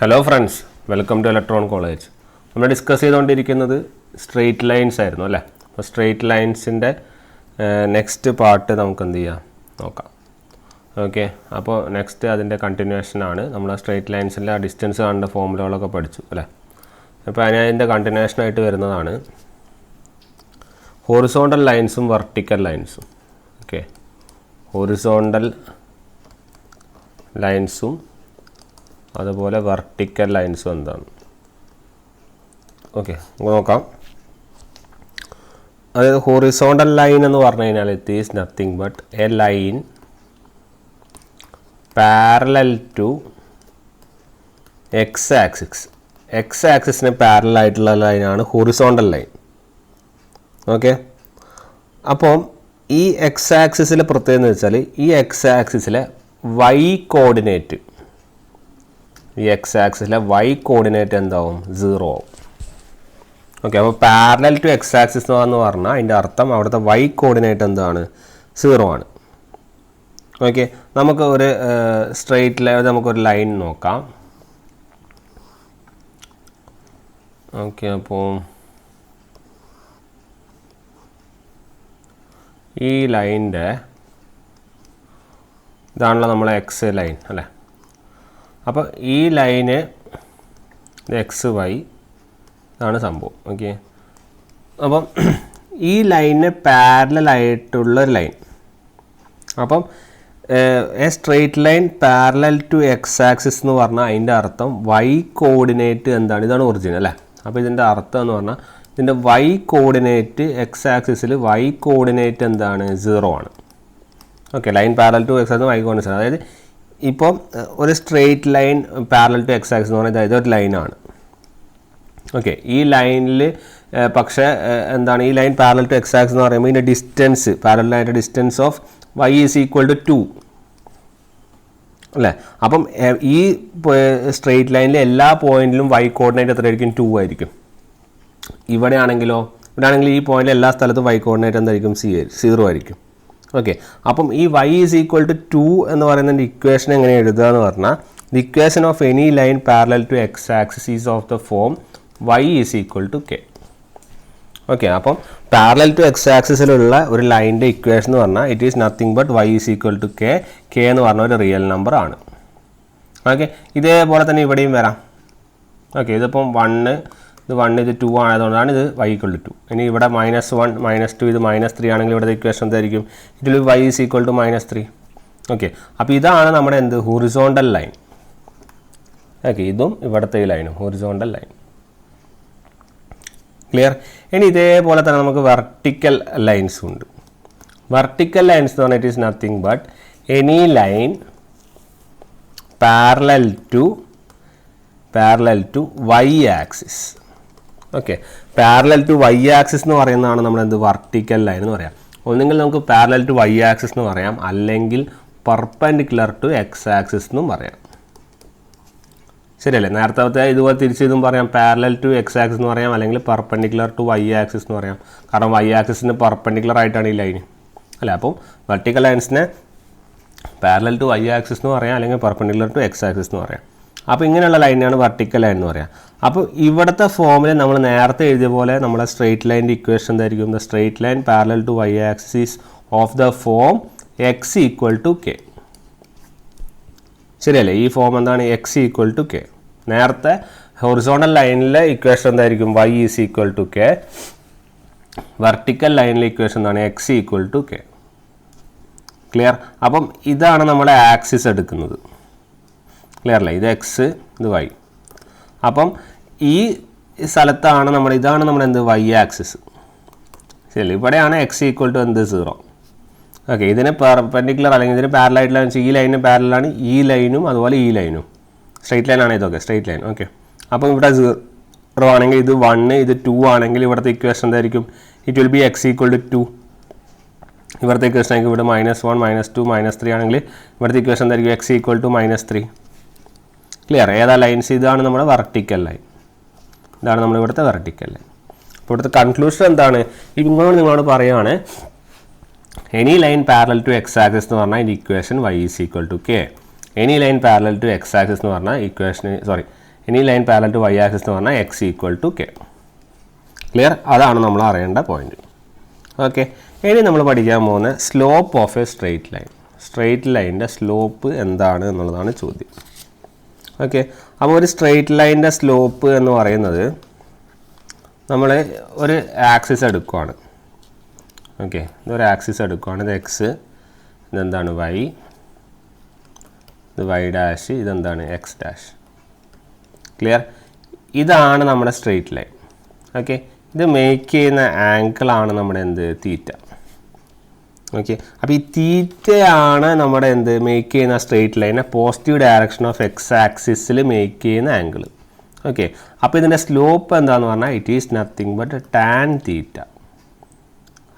Hello friends, welcome to electron college. നമ്മൾ discuss ചെയ്തുകൊണ്ടിരിക്കുന്നത് straight lines ആയിരുന്നു അല്ലേ. അപ്പോൾ സ്ട്രെയിറ്റ് ലൈൻസിൻ്റെ നെക്സ്റ്റ് പാർട്ട് നമുക്ക് എന്ത് ചെയ്യാം നോക്കാം. ഓക്കെ, അപ്പോൾ നെക്സ്റ്റ് അതിൻ്റെ കണ്ടിന്യൂഷനാണ്. നമ്മൾ സ്ട്രെയിറ്റ് ലൈൻസിൻ്റെ ഡിസ്റ്റൻസ് കാണേണ്ട ഫോമുലകളൊക്കെ പഠിച്ചു അല്ലേ. അപ്പോൾ അതിൻ്റെ കണ്ടിന്യൂഷനായിട്ട് വരുന്നതാണ് ഹോറിസോണ്ടൽ ലൈൻസും വെർട്ടിക്കൽ ലൈൻസും. ഓക്കെ, ഹോറിസോണ്ടൽ ലൈൻസും അതുപോലെ വെർട്ടിക്കൽ ലൈൻസും എന്താണ്. ഓക്കെ, നമുക്ക് നോക്കാം. അതായത് ഹോറിസോണ്ടൽ ലൈൻ എന്ന് പറഞ്ഞു കഴിഞ്ഞാൽ it is nothing but a line parallel to X axis. X ആക്സിസിന് പാരലൽ ആയിട്ടുള്ള ലൈനാണ് ഹോറിസോണ്ടൽ ലൈൻ. ഓക്കെ, അപ്പം ഈ എക്സ് ആക്സിസിലെ പ്രത്യേകത എന്ന് വെച്ചാൽ ഈ എക്സ് ആക്സിസിലെ വൈ കോർഡിനേറ്റ്, ഈ എക്സ് ആക്സിസിലെ വൈ കോർഡിനേറ്റ് എന്താവും? 0 ആവും. ഓക്കെ, അപ്പോൾ പാരലൽ ടു എക്സ് ആക്സിസ് എന്ന് പറഞ്ഞാൽ അതിൻ്റെ അർത്ഥം അവിടുത്തെ വൈ കോർഡിനേറ്റ് എന്താണ്? 0 ആണ്. ഓക്കെ, നമുക്ക് ഒരു സ്ട്രെയിറ്റ് ലൈൻ, നമുക്കൊരു ലൈൻ നോക്കാം. ഓക്കെ, അപ്പോൾ ഈ ലൈൻ്റെ ഇതാണല്ലോ നമ്മളെ എക്സ് ലൈൻ അല്ലേ. അപ്പോൾ ഈ ലൈന് എക്സ് വൈ ഇതാണ് സംഭവം. ഓക്കെ, അപ്പം ഈ ലൈന് പാരലലായിട്ടുള്ളൊരു ലൈൻ. അപ്പം a straight line parallel to X axis എന്ന് പറഞ്ഞാൽ അതിൻ്റെ അർത്ഥം വൈ കോർഡിനേറ്റ് എന്താണ്? ഇതാണ് ഒറിജിൻ അല്ലേ. അപ്പോൾ ഇതിൻ്റെ അർത്ഥം എന്ന് പറഞ്ഞാൽ ഇതിൻ്റെ വൈ കോർഡിനേറ്റ് എക്സ് ആക്സിസിൽ വൈ കോർഡിനേറ്റ് എന്താണ്? 0 ആണ്. Okay, line parallel to X axis Y coordinate. അതായത് ഇപ്പം ഒരു straight line parallel to X axis എന്ന് പറഞ്ഞാൽ ഇതൊരു ലൈനാണ്. ഓക്കെ, ഈ ലൈനിൽ പക്ഷേ എന്താണ്, ഈ line parallel to X axis എന്ന് പറയുമ്പോൾ ഇതിൻ്റെ ഡിസ്റ്റൻസ്, പാരലലായിട്ട് distance of y is equal to 2 അല്ലേ. അപ്പം ഈ സ്ട്രെയിറ്റ് ലൈനിൽ എല്ലാ പോയിന്റിലും വൈ കോർഡിനേറ്റ് എത്രയായിരിക്കും? 2 ആയിരിക്കും. ഇവിടെ ആണെങ്കിലോ, ഈ പോയിന്റിൽ എല്ലാ സ്ഥലത്തും വൈ കോർഡിനേറ്റ് എന്തായിരിക്കും? 0 ആയിരിക്കും. ഓക്കെ, അപ്പം ഈ y ഈസ് ഈക്വൽ ടു 2 എന്ന് പറയുന്നതിൻ്റെ ഇക്വേഷൻ എങ്ങനെ എഴുതുക എന്ന് പറഞ്ഞാൽ the equation of any line parallel to X axis is of the form y is equal to k. Okay, അപ്പം പാരലൽ ടു എക്സ് ആക്സിസിലുള്ള ഒരു ലൈനിൻ്റെ ഇക്വേഷൻ എന്ന് പറഞ്ഞാൽ it is nothing but y is equal to k. k എന്ന് പറഞ്ഞ ഒരു real number ആണ്. ഓക്കെ, ഇതേപോലെ തന്നെ ഇവിടെയും വരാം. ഓക്കെ, ഇതിപ്പം 1, ഇത് 1, ഇത് 2 ആയതുകൊണ്ടാണ് ഇത് y ഈക്വൽ ടു 2. ഇനി ഇവിടെ -1 -2 ഇത് -3 ആണെങ്കിൽ ഇവിടുത്തെ ഇക്വേഷൻ എന്തായിരിക്കും? ഇതിൽ y is equal to -3. Okay, അപ്പോൾ ഇതാണ് നമ്മുടെ എന്ത്? Horizontal line. ഓക്കെ, ഇതും ഇവിടുത്തെ ഈ ലൈനും ഹോറിസോണ്ടൽ ലൈൻ. ക്ലിയർ? ഇനി ഇതേപോലെ തന്നെ നമുക്ക് വെർട്ടിക്കൽ ലൈൻസും ഉണ്ട്. വെർട്ടിക്കൽ ലൈൻസ് എന്ന് പറഞ്ഞാൽ it is nothing but any line parallel to Y axis. Okay, parallel to Y axis എന്ന് പറയുന്നതാണ് നമ്മൾ എന്ത്? വെർട്ടിക്കൽ ലൈൻ എന്ന് പറയാം. ഒന്നുകിൽ നമുക്ക് പാരലൽ ടു വൈ ആക്സിസ് എന്ന് പറയാം, അല്ലെങ്കിൽ പെർപെൻഡിക്കുലർ ടു എക്സ് ആക്സിസ് എന്നും പറയാം. ശരിയല്ലേ? നേരത്തെ ഇതുപോലെ തിരിച്ചിതും പറയാം, പാരലൽ ടു എക്സ് ആക്സിസ് എന്ന് പറയാം, അല്ലെങ്കിൽ പെർപെൻഡിക്കുലർ ടു വൈ ആക്സിസ് എന്ന് പറയാം. കാരണം വൈ ആക്സിസിന് പെർപെൻഡിക്കുലർ ആയിട്ടാണ് ഈ ലൈൻ അല്ലേ. അപ്പം വെർട്ടിക്കൽ ലൈൻസിനെ പാരലൽ ടു വൈ ആക്സിസ് എന്ന് പറയാം, അല്ലെങ്കിൽ പെർപെൻഡിക്കുലർ ടു എക്സ് ആക്സിസ് എന്ന് പറയാം. അപ്പോൾ ഇങ്ങനെയുള്ള ലൈനാണ് വെർട്ടിക്കൽ ലൈൻ എന്ന് പറയാം. അപ്പോൾ ഇവിടുത്തെ ഫോമിൽ നമ്മൾ നേരത്തെ എഴുതിയ പോലെ നമ്മളെ സ്ട്രെയിറ്റ് ലൈൻ്റെ ഇക്വേഷൻ എന്തായിരിക്കും? The straight line parallel to Y axis of the form X equal to K. ശരിയല്ലേ? ഈ ഫോം എന്താണ്? X equal to K. നേരത്തെ ഹൊറിസോണ്ടൽ ലൈനിലെ ഇക്വേഷൻ എന്തായിരിക്കും? Y is equal to K. Vertical ലൈനിലെ ഇക്വേഷൻ എന്താണ്? X equal to K. Clear? അപ്പം ഇതാണ് നമ്മുടെ ആക്സിസ് എടുക്കുന്നത്. ക്ലിയർ അല്ലേ? ഇത് എക്സ്, ഇത് വൈ. അപ്പം ഈ സ്ഥലത്താണ് ഇതാണ് നമ്മുടെ എന്ത്? Y axis. ശരി, ഇവിടെയാണ് എക്സ് ഈക്വൽ ടു എന്ത്? 0. ഓക്കെ, ഇതിന് പെർപെൻഡിക്കുലർ അല്ലെങ്കിൽ ഇതിന് പാരലായിട്ടുള്ള ഈ ലൈനിന് പാരലാണ് ഈ ലൈനും അതുപോലെ ഈ ലൈനും. സ്ട്രെയിറ്റ് ലൈൻ ആണ് ഇതൊക്കെ, സ്ട്രെയിറ്റ് ലൈൻ. ഓക്കെ, അപ്പം ഇവിടെ 0 ആണെങ്കിൽ ഇത് 1, ഇത് 2 ആണെങ്കിൽ ഇവിടുത്തെ ഇക്വേഷൻ എന്തായിരിക്കും? It will be X equal to 2. ഇവിടുത്തെ ഇക്വേഷൻ ആയിരിക്കും ഇവിടെ -1 -2 -3 ആണെങ്കിൽ ഇവിടുത്തെ ഇക്വേഷൻ എന്തായിരിക്കും? X equal to -3. ക്ലിയർ? ഏതാ ലൈൻസ്? ഇതാണ് നമ്മുടെ വെർട്ടിക്കൽ ലൈൻ. ഇതാണ് നമ്മൾ ഇവിടുത്തെ വെർട്ടിക്കൽ ലൈൻ. അപ്പോൾ ഇവിടുത്തെ കൺക്ലൂഷൻ എന്താണ്? നിങ്ങളോട് പറയുകയാണ് any line parallel to x axis എന്ന് പറഞ്ഞാൽ equation y is equal to k. any line parallel to x axis എന്ന് പറഞ്ഞാൽ ഇക്വേഷൻ ഇനി line parallel to Y axis എന്ന് പറഞ്ഞാൽ X equal to K. Clear? അതാണ് നമ്മൾ അറിയേണ്ട പോയിന്റ്. ഓക്കെ, ഇനി നമ്മൾ പഠിക്കാൻ പോകുന്ന slope of a straight line. Straight ലൈനിൻ്റെ സ്ലോപ്പ് എന്താണ് എന്നുള്ളതാണ് ചോദ്യം. ഓക്കെ, അപ്പോൾ ഒരു സ്ട്രെയിറ്റ് ലൈനിൻ്റെ സ്ലോപ്പ് എന്ന് പറയുന്നത് നമ്മൾ ഒരു ആക്സിസ് എടുക്കുകയാണ്. ഓക്കെ, ഇതൊരു ആക്സിസ് എടുക്കുകയാണ്. ഇത് എക്സ്, ഇതെന്താണ് വൈ, ഇത് വൈ ഡാഷ്, ഇതെന്താണ് എക്സ് ഡാഷ്. ക്ലിയർ? ഇതാണ് നമ്മുടെ സ്ട്രെയിറ്റ് ലൈൻ. ഓക്കെ, ഇത് മേക്ക് ചെയ്യുന്ന ആംഗിളാണ് നമ്മുടെ എന്ത്, തീറ്റ. ഓക്കെ, അപ്പോൾ ഈ തീറ്റയാണ് നമ്മുടെ എന്ത് മേക്ക് ചെയ്യുന്ന സ്ട്രെയിറ്റ് ലൈനെ പോസിറ്റീവ് ഡയറക്ഷൻ ഓഫ് എക്സ് ആക്സിസിൽ മേക്ക് ചെയ്യുന്ന ആംഗിൾ. ഓക്കെ, അപ്പോൾ ഇതിൻ്റെ സ്ലോപ്പ് എന്താണെന്ന് പറഞ്ഞാൽ it is nothing but tan theta,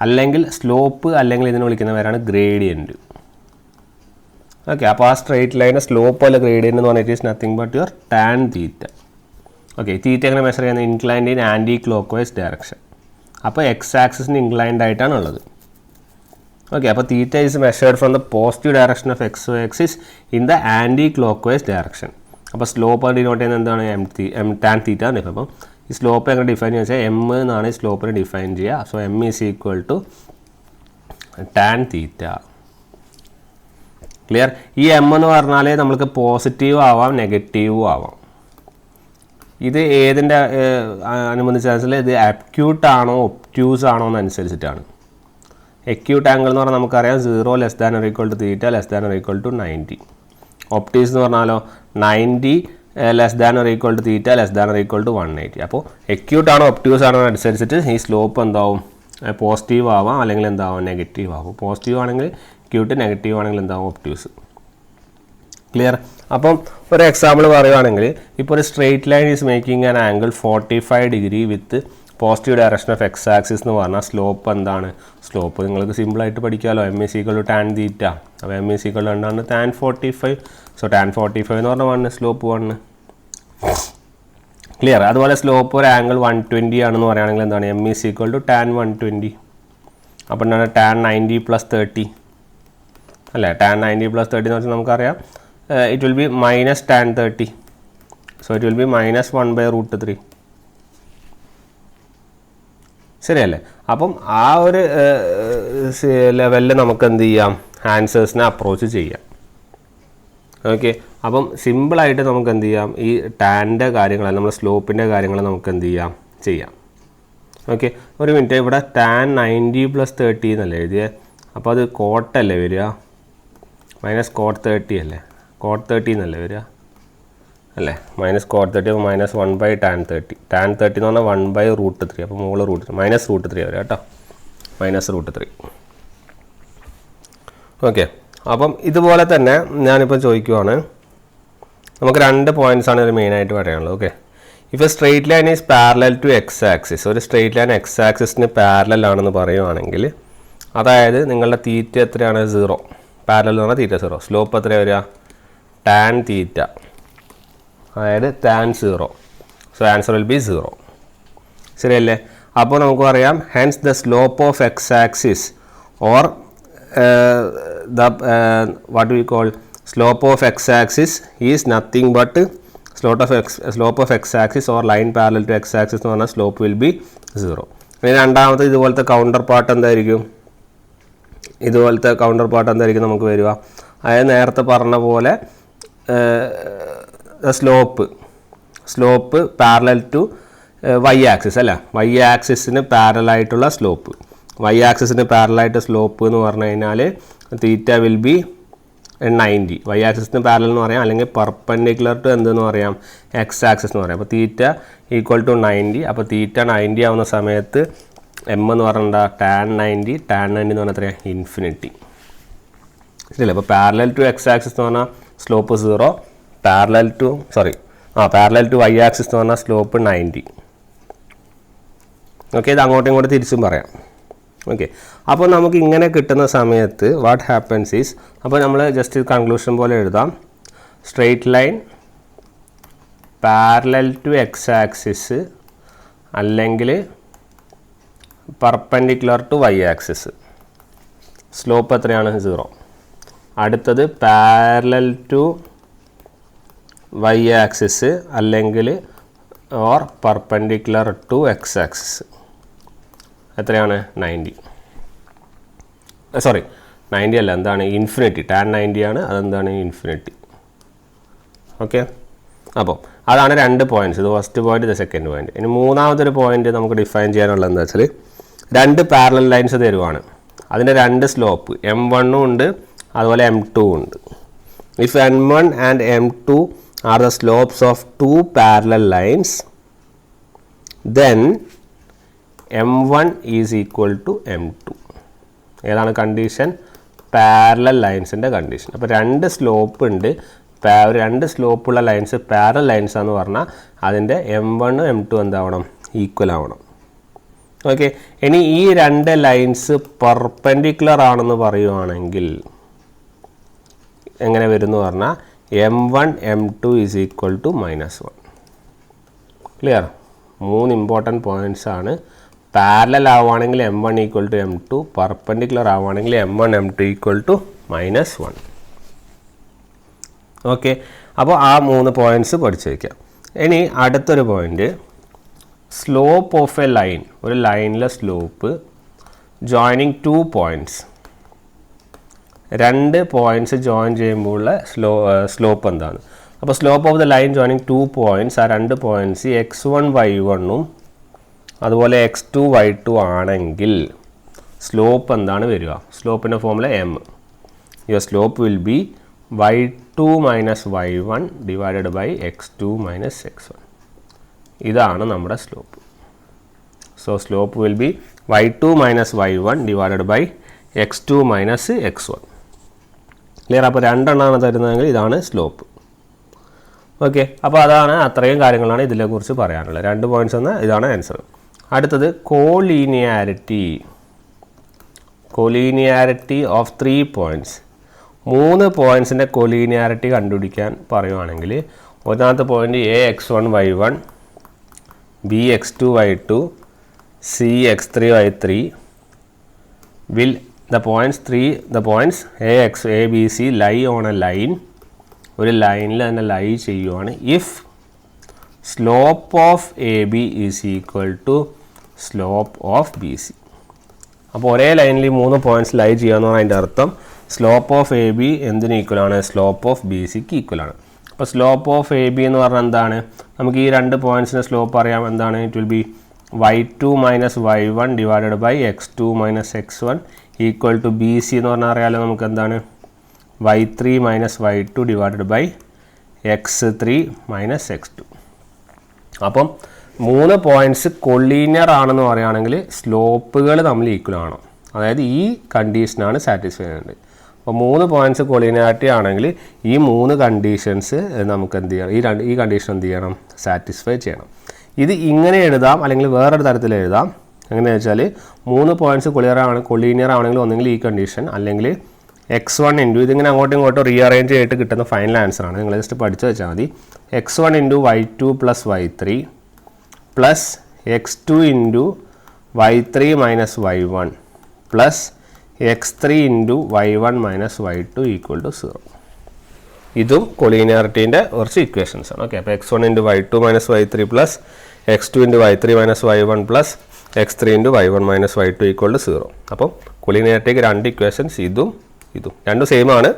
അല്ലെങ്കിൽ സ്ലോപ്പ്, അല്ലെങ്കിൽ ഇതിനെ വിളിക്കുന്ന പേരാണ് ഗ്രേഡിയൻറ്റ്. ഓക്കെ, അപ്പോൾ ആ സ്ട്രെയിറ്റ് ലൈൻ്റെ സ്ലോപ്പ് അല്ല ഗ്രേഡിയൻറ്റ് എന്ന് പറഞ്ഞാൽ it is nothing but your tan theta. Okay, theta എങ്ങനെ മെഷർ ചെയ്യുന്നത്? Inclined in anticlockwise direction. അപ്പോൾ എക്സ് ആക്സിസിന് ഇൻക്ലൈൻഡ് ആയിട്ടാണ് ഉള്ളത്. ഓക്കെ, അപ്പോൾ theta is measured from the positive direction of X axis in the anticlockwise direction. അപ്പോൾ slope denote ചെയ്യുന്നത് എന്താണ്? ടാൻ തീറ്റ ആണ്. അപ്പം ഈ സ്ലോപ്പ് എങ്ങനെ ഡിഫൈൻ ചെയ്യുക വെച്ചാൽ എം എന്നാണ് ഈ സ്ലോപ്പിനെ ഡിഫൈൻ ചെയ്യുക. So M is equal to tan theta. Clear? ഈ എം എന്ന് പറഞ്ഞാൽ നമുക്ക് പോസിറ്റീവ് ആവാം, നെഗറ്റീവും ആവാം. ഇത് ഏതിൻ്റെ അനുബന്ധിച്ചാൽ ഇത് അക്യൂട്ട് ആണോ ഒബ്റ്റ്യൂസ് ആണോ എന്നനുസരിച്ചിട്ടാണ്. അക്യൂട്ട് ആംഗിൾ എന്ന് പറഞ്ഞാൽ നമുക്കറിയാം 0 less than or equal to theta less than or equal to 90. Obtuse എന്ന് പറഞ്ഞാലോ 90 less than or equal to theta less than or equal to 180. അപ്പോൾ അക്യൂട്ട് ആണോ ഒബ്റ്റ്യൂസ് ആണോ അനുസരിച്ചിട്ട് ഈ സ്ലോപ്പ് എന്താവും? പോസിറ്റീവ് ആവാം, അല്ലെങ്കിൽ എന്താവും? നെഗറ്റീവ് ആവും. പോസിറ്റീവ് ആണെങ്കിൽ അക്യൂട്ട്, നെഗറ്റീവ് ആണെങ്കിൽ എന്താവും? ഒബ്റ്റ്യൂസ്. ക്ലിയർ? അപ്പം ഒരു എക്സാമ്പിൾ പറയുകയാണെങ്കിൽ ഇപ്പോൾ ഒരു straight line is making an angle 45 degree with positive direction of X axis എന്ന് പറഞ്ഞാൽ സ്ലോപ്പ് എന്താണ്? സ്ലോപ്പ് നിങ്ങൾക്ക് സിമ്പിളായിട്ട് പഠിക്കാമല്ലോ. M is equal to tan theta. അപ്പോൾ എം ഈസ് ഈക്വൽ ടു എന്താണ്? ടാൻ 45. സോ ടാൻ 45 എന്ന് പറഞ്ഞാൽ 1, സ്ലോപ്പ് 1. ക്ലിയർ? അതുപോലെ സ്ലോപ്പ് ഒരു ആംഗിൾ 120 ആണെന്ന് പറയുകയാണെങ്കിൽ എന്താണ്? M is equal to tan 120. അപ്പോൾ എന്താണ്? ടാൻ 90 പ്ലസ് 30 അല്ലേ? ടാൻ 90 പ്ലസ് 30 എന്ന് വെച്ചാൽ നമുക്കറിയാം it will B minus tan 30. So it will B minus 1/√3. ശരിയല്ലേ? അപ്പം ആ ഒരു ലെവലിൽ നമുക്ക് എന്ത് ചെയ്യാം? ആൻസേഴ്സിനെ അപ്രോച്ച് ചെയ്യാം. ഓക്കെ, അപ്പം സിമ്പിളായിട്ട് നമുക്ക് എന്ത് ചെയ്യാം? ഈ ടാൻ്റെ കാര്യങ്ങൾ, നമ്മൾ സ്ലോപ്പിൻ്റെ കാര്യങ്ങൾ നമുക്ക് എന്ത് ചെയ്യാം. ഓക്കെ, ഒരു മിനിറ്റ്. ഇവിടെ ടാൻ 90 പ്ലസ് 30 എന്നല്ലേ എഴുതിയത്? അപ്പോൾ അത് കോട്ടല്ലേ വരിക? മൈനസ് കോട്ട് 30 അല്ലേ? കോട്ട് 30 എന്നല്ലേ വരിക അല്ലേ? മൈനസ് കോട്ട് 30 അപ്പോൾ മൈനസ് 1/tan 30. ടാൻ 30 എന്ന് പറഞ്ഞാൽ 1/√3. അപ്പോൾ മുകളിൽ √3 മൈനസ് √3 വരിക കേട്ടോ. മൈനസ് √3. ഓക്കെ, അപ്പം ഇതുപോലെ തന്നെ ഞാനിപ്പോൾ ചോദിക്കുവാണ്, നമുക്ക് 2 പോയിൻറ്റ്സാണ് ഇത് മെയിനായിട്ട് പറയാനുള്ളത്. Okay, if a straight line is parallel to X axis, ഒരു സ്ട്രെയിറ്റ് ലൈൻ എക്സ് ആക്സിസിന് പാരലൽ ആണെന്ന് പറയുവാണെങ്കിൽ, അതായത് നിങ്ങളുടെ തീറ്റ എത്രയാണ്? 0. പാരലൽ എന്ന് പറഞ്ഞാൽ തീറ്റ 0. സ്ലോപ്പ് എത്രയാണ് വരിക? ടാൻ തീറ്റ, അതായത് tan 0. So answer will be 0. ശരിയല്ലേ? അപ്പോൾ നമുക്ക് പറയാം hence the slope of X axis or what we call slope of X axis is nothing but slope of X axis or line parallel to X axis എന്ന് പറഞ്ഞാൽ slope will be 0. ഇനി രണ്ടാമത്തെ ഇതുപോലത്തെ counter part എന്തായിരിക്കും? നമുക്ക് വരിക? അതായത് നേരത്തെ പറഞ്ഞ പോലെ slope parallel to Y axis അല്ല, വൈ ആക്സിസിന് പാരലായിട്ടുള്ള സ്ലോപ്പ്. വൈ ആക്സിസിന് പാരലായിട്ട് സ്ലോപ്പ് എന്ന് പറഞ്ഞു കഴിഞ്ഞാൽ തീറ്റ വിൽ ബി 90. വൈ ആക്സിസിന് പാരലൽ എന്ന് പറയാം, അല്ലെങ്കിൽ പെർപെൻഡിക്കുലർ ടു എന്തെന്ന് പറയാം? എക്സ് ആക്സിസ് എന്ന് പറയാം. അപ്പോൾ തീറ്റ ഈക്വൽ ടു 90. അപ്പോൾ തീറ്റ 90 ആവുന്ന സമയത്ത് എം എന്ന് പറഞ്ഞാൽ ടാൻ 90. ടാൻ 90 എന്ന് പറഞ്ഞാൽ എത്രയാണ്? ഇൻഫിനിറ്റി. ശരിയല്ലേ? അപ്പോൾ പാരലൽ ടു എക്സ് ആക്സിസ് എന്ന് പറഞ്ഞാൽ slope 0. Parallel to Y axis എന്ന് പറഞ്ഞാൽ സ്ലോപ്പ് 90. ഓക്കെ, ഇത് അങ്ങോട്ടും ഇങ്ങോട്ടും തിരിച്ചും പറയാം. ഓക്കെ, അപ്പോൾ നമുക്ക് ഇങ്ങനെ കിട്ടുന്ന സമയത്ത് വാട്ട് ഹാപ്പൻസ് ഈസ്, അപ്പോൾ നമ്മൾ ജസ്റ്റ് കൺക്ലൂഷൻ പോലെ എഴുതാം. Straight line parallel to X axis അല്ലെങ്കിൽ perpendicular to Y axis, slope എത്രയാണ്? 0. അടുത്തത് പാരലൽ ടു വൈ ആക്സിസ് അല്ലെങ്കിൽ or perpendicular to X axis. എത്രയാണ്? 90. സോറി 90 അല്ല, എന്താണ്? ഇൻഫിനിറ്റി. ടാൻ 90 ആണ്, അതെന്താണ്? ഇൻഫിനിറ്റി. ഓക്കെ, അപ്പോൾ അതാണ് 2 പോയിൻറ്റ്സ്. ഇത് ഫസ്റ്റ് പോയിൻ്റ്, ഇത് സെക്കൻഡ് പോയിൻ്റ്. ഇനി മൂന്നാമതൊരു പോയിൻ്റ് നമുക്ക് ഡിഫൈൻ ചെയ്യാനുള്ളത് എന്താ വെച്ചാൽ 2 പാരലൽ ലൈൻസ് തരുവാണ്. അതിൻ്റെ 2 സ്ലോപ്പ് M1 ഉണ്ട്, അതുപോലെ M2 ഉണ്ട്. If M1 and M2 are the slopes of 2 parallel lines, then M1 is equal to M2. ഏതാണ് കണ്ടീഷൻ? Parallel ലൈൻസിൻ്റെ condition. അപ്പോൾ 2 സ്ലോപ്പ് ഉണ്ട്, 2 സ്ലോപ്പുള്ള ലൈൻസ് പാരലൽ ലൈൻസ് എന്ന് പറഞ്ഞാൽ അതിൻ്റെ M1 M2 എന്താവണം? ഈക്വൽ ആവണം. ഓക്കെ, ഇനി ഈ 2 ലൈൻസ് പെർപെൻഡിക്കുലർ ആണെന്ന് പറയുവാണെങ്കിൽ എങ്ങനെ വരും എന്ന് പറഞ്ഞാൽ M1 M2 is equal to -1. Clear? 3 important points ആണ്. പാരലൽ ആവുകയാണെങ്കിൽ M1 equal to M2, perpendicular ആവുകയാണെങ്കിൽ M1 M2 equal to -1. Okay, അപ്പോൾ ആ 3 പോയിൻറ്റ്സ് പഠിച്ചു വയ്ക്കാം. ഇനി അടുത്തൊരു point, slope of a line. ഒരു ലൈനിലെ slope joining 2 points. 2 points join ചെയ്യുമ്പോഴുള്ള സ്ലോപ്പ് എന്താണ്? അപ്പോൾ slope of the line joining 2 points, ആ 2 പോയിൻറ്റ്സ് x1 y1ഉം അതുപോലെ x2 y2 ആണെങ്കിൽ സ്ലോപ്പ് എന്താണ് വരിക? സ്ലോപ്പിൻ്റെ formula m. Your slope will be y2 minus y1 divided by x2 minus x1. ഇതാണ് നമ്മുടെ slope. So slope will be y2 minus y1 divided by x2 minus x1. Clear? അപ്പോൾ 2 എണ്ണമാണ് തരുന്നതെങ്കിൽ ഇതാണ് slope. Okay, അപ്പോൾ അതാണ്, അത്രയും കാര്യങ്ങളാണ് ഇതിനെക്കുറിച്ച് പറയാനുള്ളത്. 2 പോയിൻറ്റ്സ് എന്ന് ഇതാണ് ആൻസർ. അടുത്തത് കോലീനിയാരിറ്റി. കോലീനിയാരിറ്റി ഓഫ് 3 പോയിൻറ്റ്സ്. 3 പോയിൻറ്റ്സിൻ്റെ കൊലീനിയാരിറ്റി കണ്ടുപിടിക്കാൻ പറയുവാണെങ്കിൽ ഒന്നാമത്തെ point AX1 Y1, BX2 Y2, CX3 Y3 will the points ABC lie on a line. ഒരു ലൈനിൽ തന്നെ ലൈ ചെയ്യുവാണ് if slope of AB is equal to slope of BC. അപ്പോൾ ഒരേ ലൈനിൽ 3 പോയിൻറ്റ്സ് ലൈ ചെയ്യാന്ന് പറഞ്ഞാൽ അതിൻ്റെ അർത്ഥം സ്ലോപ്പ് ഓഫ് AB എന്തിന് ഈക്വലാണ്? Slope of BCക്ക് ഈക്വലാണ്. അപ്പോൾ സ്ലോപ്പ് ഓഫ് AB എന്ന് പറഞ്ഞാൽ എന്താണ്? നമുക്ക് ഈ 2 പോയിൻറ്റ്സിൻ്റെ സ്ലോപ്പ് അറിയാം. എന്താണ്? It will be y2 minus y1 divided by x2 minus x1 equal to BC എന്ന് പറഞ്ഞാൽ അറിയാലോ നമുക്ക് എന്താണ്? y3 minus y2 divided by x3 minus x2. അപ്പം 3 പോയിൻറ്റ്സ് കൊളീനിയർ ആണെന്ന് പറയുകയാണെങ്കിൽ സ്ലോപ്പുകൾ തമ്മിൽ ഈക്വൽ ആണോ? അതായത് ഈ കണ്ടീഷനാണ് സാറ്റിസ്ഫൈ ചെയ്യേണ്ടത്. അപ്പോൾ 3 പോയിൻറ്റ്സ് കൊളീനിയാരിറ്റി ആണെങ്കിൽ ഈ 3 കണ്ടീഷൻസ് നമുക്ക് എന്ത് ചെയ്യണം? ഈ കണ്ടീഷൻ എന്ത് ചെയ്യണം? സാറ്റിസ്ഫൈ ചെയ്യണം. ഇത് ഇങ്ങനെ എഴുതാം, അല്ലെങ്കിൽ വേറൊരു തരത്തിൽ എഴുതാം. എങ്ങനെയാണെന്ന് വെച്ചാൽ 3 പോയിൻറ്റ്സ് കൊളീനിയർ ആണെങ്കിൽ ഒന്നെങ്കിൽ ഈ കണ്ടീഷൻ, അല്ലെങ്കിൽ x1 ഇൻറ്റു ഇതിങ്ങനെ അങ്ങോട്ടും ഇങ്ങോട്ടും റീഅറേഞ്ച് ചെയ്തിട്ട് കിട്ടുന്ന ഫൈനൽ ആൻസറാണ്. നിങ്ങൾ ജസ്റ്റ് പഠിച്ചു വെച്ചാൽ മതി. x1 into y2 plus y3 plus x2 into y3 minus y1 plus x3 into y1 minus y2 equal to 0. ഇതും കൊളീനിയാരിറ്റീൻ്റെ കുറച്ച് ഇക്വേഷൻസ് ആണ്. ഓക്കെ, അപ്പോൾ x1 into y2 minus y3 plus x2 into y3 minus y1 plus x3 into y1 minus y2 equal to 0. അപ്പം കൊളീനിയാരിറ്റിക്ക് 2 equations ഇതും രണ്ടും same ആണ്.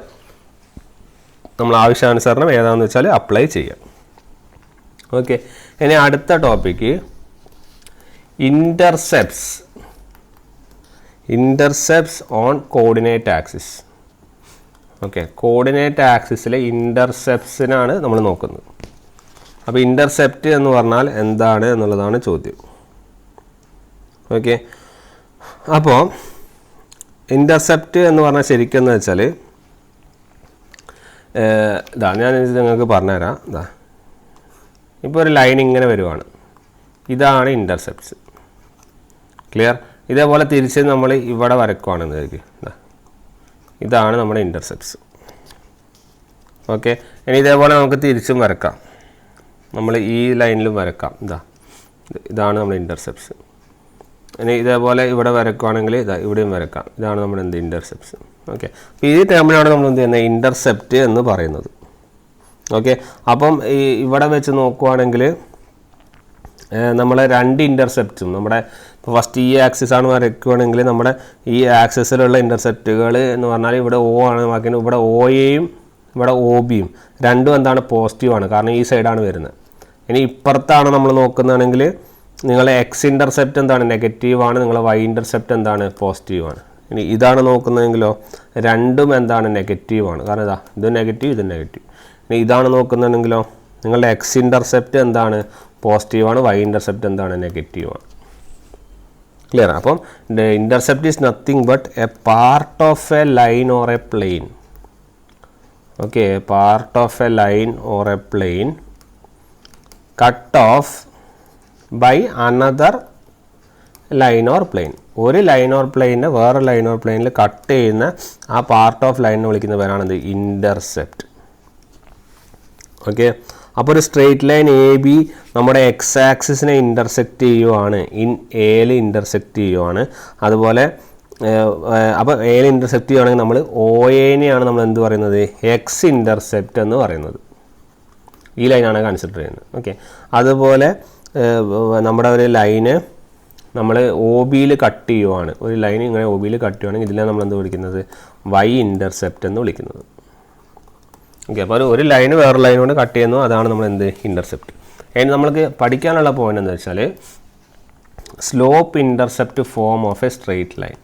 നമ്മൾ ആവശ്യാനുസരണം ഏതാണെന്ന് വെച്ചാൽ അപ്ലൈ ചെയ്യാം. ഓക്കെ, ഇനി അടുത്ത topic intercepts on coordinate axis. Okay, coordinate ആക്സിസിലെ ഇൻ്റർസെപ്റ്റ്സിനാണ് നമ്മൾ നോക്കുന്നത്. അപ്പോൾ ഇൻ്റർസെപ്റ്റ് എന്ന് പറഞ്ഞാൽ എന്താണ് എന്നുള്ളതാണ് ചോദ്യം. ഓക്കെ, അപ്പോൾ ഇൻ്റർസെപ്റ്റ് എന്ന് പറഞ്ഞാൽ ശരിക്കും എന്ന് വെച്ചാൽ ഞാൻ നിങ്ങൾക്ക് പറഞ്ഞുതരാം. ഇപ്പോൾ ഒരു ലൈൻ ഇങ്ങനെ വരുവാണ്, ഇതാണ് ഇൻ്റർസെപ്റ്റ്സ്. ക്ലിയർ? ഇതേപോലെ തിരിച്ച് നമ്മൾ ഇവിടെ വരക്കുവാണെന്ന് വിചാരിക്കും. ഇതാണ് നമ്മുടെ ഇൻ്റർസെപ്റ്റ്സ്. ഓക്കെ, ഇനി ഇതേപോലെ നമുക്ക് തിരിച്ചും വരക്കാം. നമ്മൾ ഈ ലൈനിലും വരക്കാം. ഇതാണ് നമ്മുടെ ഇൻ്റർസെപ്റ്റ്സ്. ഇനി ഇതേപോലെ ഇവിടെ വരക്കുവാണെങ്കിൽ ഇവിടെയും വരക്കാം. ഇതാണ് നമ്മുടെ ഇൻ്റർസെപ്റ്റ്സ്. ഓക്കെ, അപ്പോൾ ഈ ടേമിനാണ് നമ്മൾ എന്ത് ചെയ്യുന്നത്? ഇൻ്റർസെപ്റ്റ് എന്ന് പറയുന്നത്. ഓക്കെ, അപ്പം ഇവിടെ വെച്ച് നോക്കുവാണെങ്കിൽ നമ്മൾ രണ്ട് ഇൻ്റർസെപ്റ്റും നമ്മുടെ ഇപ്പോൾ ഫസ്റ്റ് ഈ ആക്സിസാണ് വരയ്ക്കുകയാണെങ്കിൽ നമ്മുടെ ഈ ആക്സിസിലുള്ള ഇൻ്റർസെപ്റ്റുകൾ എന്ന് പറഞ്ഞാൽ ഇവിടെ O ആണ് മാക്കുന്നത്, ഇവിടെ OAയും ഇവിടെ OBയും രണ്ടും എന്താണ് പോസിറ്റീവാണ്, കാരണം ഈ സൈഡാണ് വരുന്നത്. ഇനി ഇപ്പുറത്താണ് നമ്മൾ നോക്കുന്നതാണെങ്കിൽ നിങ്ങളെ എക്സ് ഇൻ്റർസെപ്റ്റ് എന്താണ് നെഗറ്റീവാണ്, നിങ്ങളെ വൈ ഇൻ്റർസെപ്റ്റ് എന്താണ് പോസിറ്റീവാണ്. ഇനി ഇതാണ് നോക്കുന്നതെങ്കിലോ രണ്ടും എന്താണ് നെഗറ്റീവാണ്, കാരണം ഇതാ ഇത് നെഗറ്റീവ് ഇത് നെഗറ്റീവ്. ഇനി ഇതാണ് നോക്കുന്നതെങ്കിലോ നിങ്ങളുടെ എക്സ് ഇൻ്റർസെപ്റ്റ് എന്താണ് പോസിറ്റീവാണ്, വൈ ഇൻ്റർസെപ്റ്റ് എന്താണ് നെഗറ്റീവാണ്. ക്ലിയർ? അപ്പം intercept is nothing but a part of a line or a plane. Okay, part of a line or a plane cut off by another line or plane. ഒരു line or പ്ലെയിനെ വേറെ line or പ്ലെയിനിൽ cut ചെയ്യുന്ന ആ part of ലൈനിനെ വിളിക്കുന്ന പേരാണെന്ത് intercept. Okay, അപ്പോൾ ഒരു സ്ട്രെയിറ്റ് ലൈൻ AB നമ്മുടെ എക്സ് ആക്സിസിനെ ഇൻ്റർസെക്റ്റ് ചെയ്യുവാണ്, എയിൽ ഇൻ്റർസെക്റ്റ് ചെയ്യുവാണ്. അതുപോലെ അപ്പോൾ എയിൽ ഇൻ്റർസെക്റ്റ് ചെയ്യുകയാണെങ്കിൽ നമ്മൾ OAനെയാണ് നമ്മൾ എന്ത് പറയുന്നത് എക്സ് ഇൻ്റർസെപ്റ്റ് എന്ന് പറയുന്നത്. ഈ ലൈനാണ് കൺസിഡർ ചെയ്യുന്നത്. ഓക്കെ, അതുപോലെ നമ്മുടെ ഒരു ലൈന് നമ്മൾ OBയിൽ കട്ട് ചെയ്യുവാണ്, ഒരു ലൈൻ ഇങ്ങനെ OBയിൽ കട്ട് ചെയ്യുവാണെങ്കിൽ ഇതിലാണ് നമ്മൾ എന്ത് വിളിക്കുന്നത് വൈ ഇൻ്റർസെപ്റ്റ് എന്ന് വിളിക്കുന്നത്. ഓക്കെ, അപ്പോൾ ഒരു ലൈന് വേറെ ലൈൻ കൊണ്ട് കട്ട് ചെയ്യുന്നു, അതാണ് നമ്മൾ എന്ത് ഇൻ്റർസെപ്റ്റ്. ഇനി നമ്മൾക്ക് പഠിക്കാനുള്ള പോയിന്റ് എന്താ വെച്ചാൽ slope intercept form of a straight line.